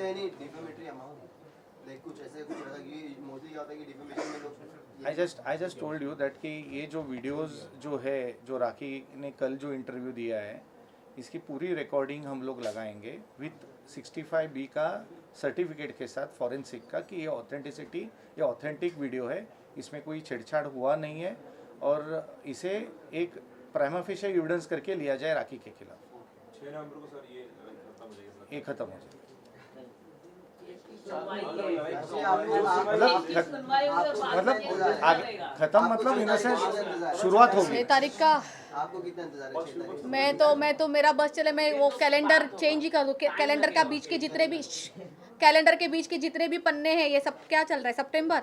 I just told you that कि ये जो वीडियोस जो है, जो राखी ने कल जो इंटरव्यू दिया है, इसकी पूरी रिकॉर्डिंग हम लोग लगाएंगे विथ 65B का सर्टिफिकेट के साथ फॉरेंसिक का, कि ये ऑथेंटिसिटी, ये ऑथेंटिक वीडियो है, इसमें कोई छेड़छाड़ हुआ नहीं है, और इसे एक प्राइमा फेशिया एविडेंस करके लिया जाए राखी के खिलाफ। 6 नवंबर को सर ये खत्म हो जाएगा, ये खत्म हो जाए। खत्म मतलब इन शुरुआत होगी 6 तारीख का। आपको कितना इंतजार है 6 तारीख? मैं तो मेरा बस चले, मैं वो कैलेंडर चेंज ही कर दूँ। कैलेंडर का बीच के जितने भी कैलेंडर के बीच के जितने भी पन्ने हैं, ये सब क्या चल रहा है, सितंबर,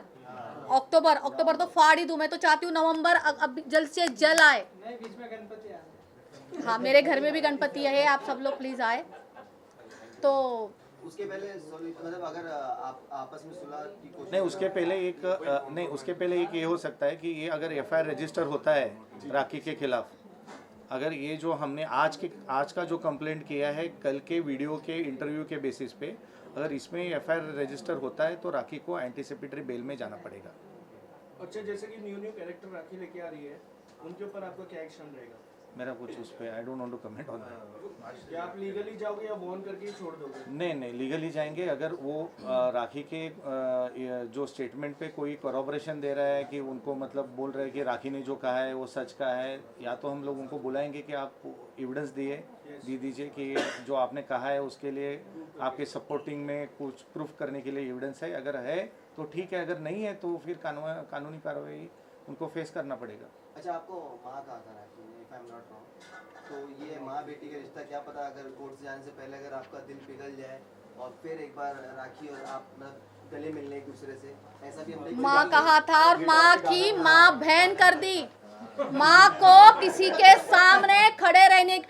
अक्टूबर तो फाड़ ही दूँ। मैं तो चाहती हूँ नवंबर अब जल्द से जल्द आए। बीच में गणपति आ रहे हैं। हाँ, मेरे घर में भी गणपति है, आप सब लोग प्लीज आए। तो उसके पहले मतलब अगर आप आपस में सुलह की कोशिश नहीं, उसके पहले एक ये हो सकता है कि ये अगर एफआईआर रजिस्टर होता है राखी के खिलाफ, अगर ये जो हमने आज का जो कंप्लेंट किया है कल के वीडियो के इंटरव्यू के बेसिस पे, अगर इसमें एफआईआर रजिस्टर होता है तो राखी को एंटीसिपेटरी बेल में जाना पड़ेगा। अच्छा, जैसे कि न्यू कैरेक्टर राखी लेके आ रही है, उनके ऊपर आपका क्या एक्शन रहेगा? मेरा कुछ उस पर I don't want to comment on that. क्या आप लीगली जाओगे या बॉन्ड करके ही छोड़ दोगे? नहीं, लीगली जाएंगे। अगर वो राखी के जो स्टेटमेंट पे कोई कॉरपोरेशन दे रहा है कि उनको मतलब बोल रहे हैं कि राखी ने जो कहा है वो सच का है, या तो हम लोग उनको बुलाएंगे कि आप एविडेंस दीजिए कि जो आपने कहा है उसके लिए आपके सपोर्टिंग में कुछ प्रूफ करने के लिए एविडेंस है। अगर है तो ठीक है, अगर नहीं है तो फिर कानूनी कार्रवाई उनको फेस करना पड़ेगा। अच्छा, आपको माँ कहा था राखी ने, if I am not wrong, तो ये माँ बेटी का रिश्ता, क्या पता अगर कोर्ट से जाने से पहले अगर आपका दिल पिघल जाए और फिर एक बार राखी और आप मतलब गले मिलने एक दूसरे से, ऐसा भी हम माँ कहा था और माँ की माँ बहन कर दी। माँ को किसी के सामने खड़े रहने,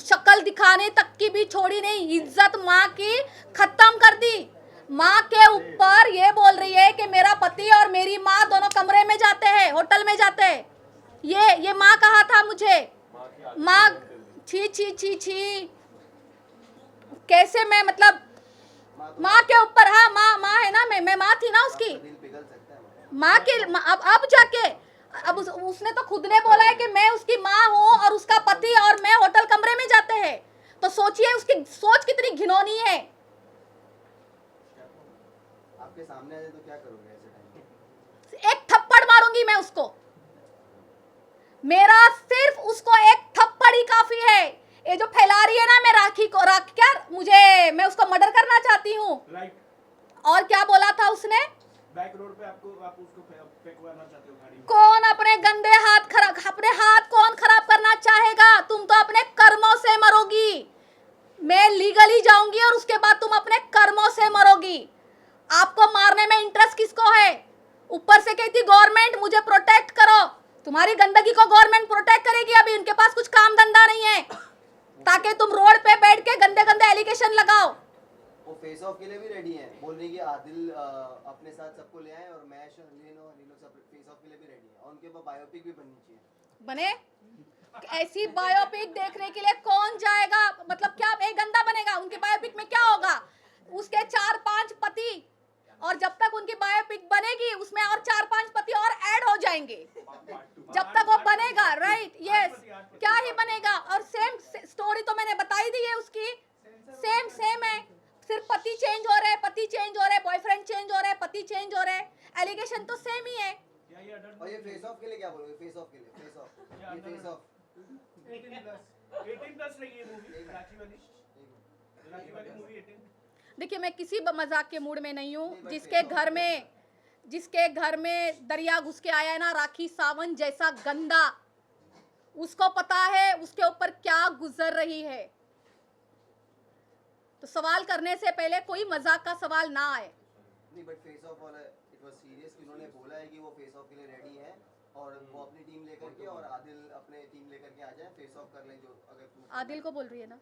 शक्ल दिखाने तक की भी छोड़ी नहीं, इज्जत माँ की खत्म कर दी। माँ के ऊपर ये बोल रही है कि मेरा पति और मेरी माँ दोनों कमरे में जाते हैं, होटल में जाते हैं। ये माँ कहा था मुझे। माँ छी, कैसे मैं मतलब माँ के ऊपर, हाँ माँ है ना, मैं माँ थी ना उसकी। दिल पिघल सकता है माँ के अब जाके अब उसने तो खुद ने बोला है कि मैं उसकी माँ हूँ और उसका पति और मैं होटल कमरे में जाते हैं। तो सोचिए उसकी सोच कितनी घिनौनी है। आपके सामने आ जाए तो क्या करोगे ऐसे टाइम? एक थप्पड़ मारूंगी मैं उसको, मेरा सिर्फ उसको एक थप्पड़ ही काफी है। ये जो फैला रही है ना, मैं राखी को मैं उसको मर्डर करना चाहती हूँ। और क्या बोला था उसने? बैक रोड पे आप उसको फेंकवाना चाहते हो गाड़ी में। कौन अपने हाथ कौन खराब करना चाहेगा? तुम तो अपने कर्मों से मरोगी। मैं लीगली जाऊंगी और उसके बाद तुम अपने कर्मों से मरोगी। आपको मारने में इंटरेस्ट किसको है? ऊपर से कहती गवर्नमेंट मुझे प्रोटेक्ट करो। तुम्हारी गंदगी को गवर्नमेंट प्रोटेक्ट करेगी? अभी उनके पास कुछ काम धंधा नहीं है ताकि तुम रोड पे बैठ के गंदे गंदे एलिगेशन लगाओ। वो फेस ऑफ के लिए भी रेडी है, बोल रही है कि आदिल अपने साथ सबको ले आए और मैं हनीनो सब फेस ऑफ के लिए भी रेडी है और उनके ऊपर बायोपिक भी बननी चाहिए। बने ऐसी बायोपिक देखने के लिए कौन जाएगा? मतलब क्या एक गंदा बनेगा? उनकी बायोपिक में क्या होगा? उसके 4-5 पति, और जब तक उनकी बायोपिक बनेगी उसमें और 4-5 पति और ऐड हो जाएंगे। जब तक वो बनेगा, राइट, यस, क्या ही बनेगा। और सेम स्टोरी तो मैंने बताई दी है उसकी, सेम है, सिर्फ पति चेंज हो रहे, बॉयफ्रेंड चेंज हो रहे, पति चेंज हो रहे, एलिगेशन तो सेम ही है। और ये फेस ऑफ के लिए क्या बोलोगे? फेस ऑफ के लिए, फेस ऑफ, ये फेस ऑफ 18 प्लस रही है मूवी, राखी वाली मूवी 18। देखिए, मैं किसी मजाक के मूड में नहीं हूँ। जिसके घर में दरिया घुस के आया है ना, राखी सावंत जैसा गंदा, उसको पता है उसके ऊपर क्या गुजर रही है। तो सवाल करने से पहले कोई मजाक का सवाल ना आए। नहीं, बट फेस ऑफ वाला इट वाज सीरियस। उन्होंने बोला है कि वो फेस ऑफ के लिए रेडी है और वो अपनी टीम लेकर के और आदिल अपने टीम लेकर के आ जाए, फेस ऑफ कर लें। जो अगर आदिल को बोल रही है ना?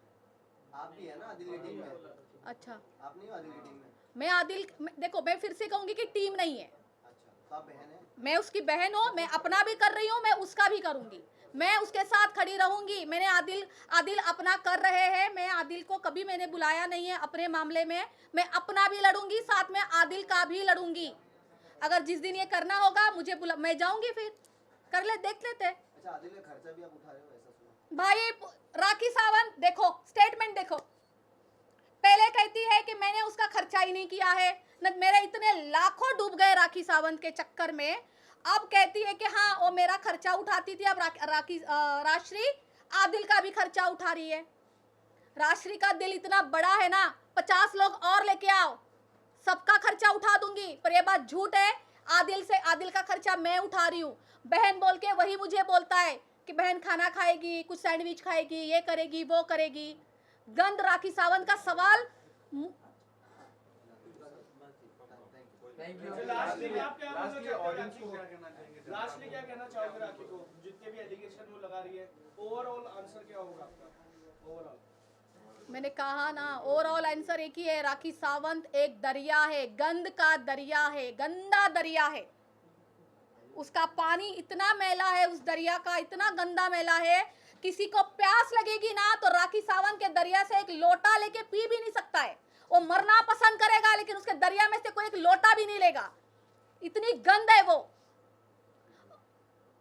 आप भी है ना आदिल की टीम में? अच्छा, आप नहीं हो आदिल की टीम में? देखो, मैं फिर से कहूंगी कि टीम नहीं है। अच्छा, तो आप बहन है? मैं उसकी बहन हूँ, मैं अपना भी कर रही हूँ, मैं उसका भी करूंगी, मैं उसके साथ खड़ी रहूंगी। मैंने आदिल अपना कर रहे हैं, मैं आदिल को कभी मैंने बुलाया नहीं है अपने मामले में। मैं अपना भी लड़ूंगी, साथ में आदिल का भी लड़ूंगी। अगर जिस दिन ये करना होगा मुझे मैं जाऊंगी, फिर देख लेते। अच्छा, आदिल का खर्चा भी आप उठा रहे हो ऐसा सुना? भाई राखी सावंत, देखो स्टेटमेंट देखो, पहले कहती है कि मैंने उसका खर्चा ही नहीं किया है, न मेरे इतने लाखों डूब गए राखी सावंत के चक्कर में। अब कहती है कि हाँ वो मेरा खर्चा उठाती थी। अब राश्री आदिल का भी खर्चा उठा रही है। राश्री का दिल इतना बड़ा है ना, 50 लोग और लेके आओ, सबका खर्चा उठा दूंगी, पर ये बात झूठ है। आदिल का खर्चा मैं उठा रही हूँ। बहन बोल के वही मुझे बोलता है कि बहन खाना खाएगी, कुछ सैंडविच खाएगी, ये करेगी, वो करेगी। गंद राखी सावंत का सवाल। Thank you. लास्टली आप क्या कहना Lastly, चाहते हैं audience राखी को को? क्या कहना चाहेंगे? लास्टली क्या कहना चाहोगे राखी को? जितने भी एलिगेशन वो लगा रही है, ओवरऑल आंसर क्या होगा आपका? ओवरऑल मैंने कहा ना, ओवरऑल आंसर एक ही है, राखी सावंत एक दरिया है, गंद का दरिया है, गंदा दरिया है। उसका पानी इतना मैला है, उस दरिया का इतना गंदा मैला है, किसी को प्यास लगेगी ना तो राखी सावंत के दरिया से एक लोटा लेके पी भी नहीं सकता है। वो मरना पसंद करेगा लेकिन उसके दरिया में से कोई एक लोटा भी नहीं लेगा, इतनी गंद है वो।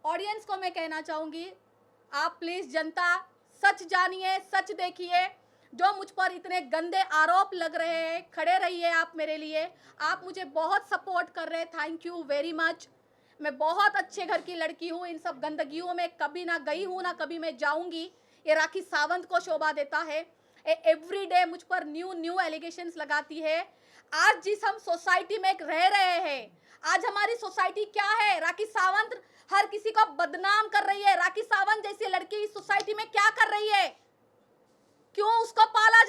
ऑडियंस को मैं कहना चाहूंगी, आप प्लीज जनता सच जानिए, सच देखिए। जो मुझ पर इतने गंदे आरोप लग रहे हैं, खड़े रहिए आप मेरे लिए। आप मुझे बहुत सपोर्ट कर रहे हैं, थैंक यू वेरी मच। मैं बहुत अच्छे घर की लड़की हूँ, इन सब गंदगियों में कभी ना गई हूँ, ना कभी मैं जाऊंगी। ये राखी सावंत को शोभा देता है। एवरी डे मुझ पर न्यू एलिगेशंस लगाती है। आज जिस हम सोसाइटी में रह रहे हैं, आज हमारी सोसाइटी क्या है? राखी सावंत हर किसी को बदनाम कर रही है। राखी सावंत जैसी लड़की इस सोसाइटी में क्या कर रही है? क्यों उसको पाला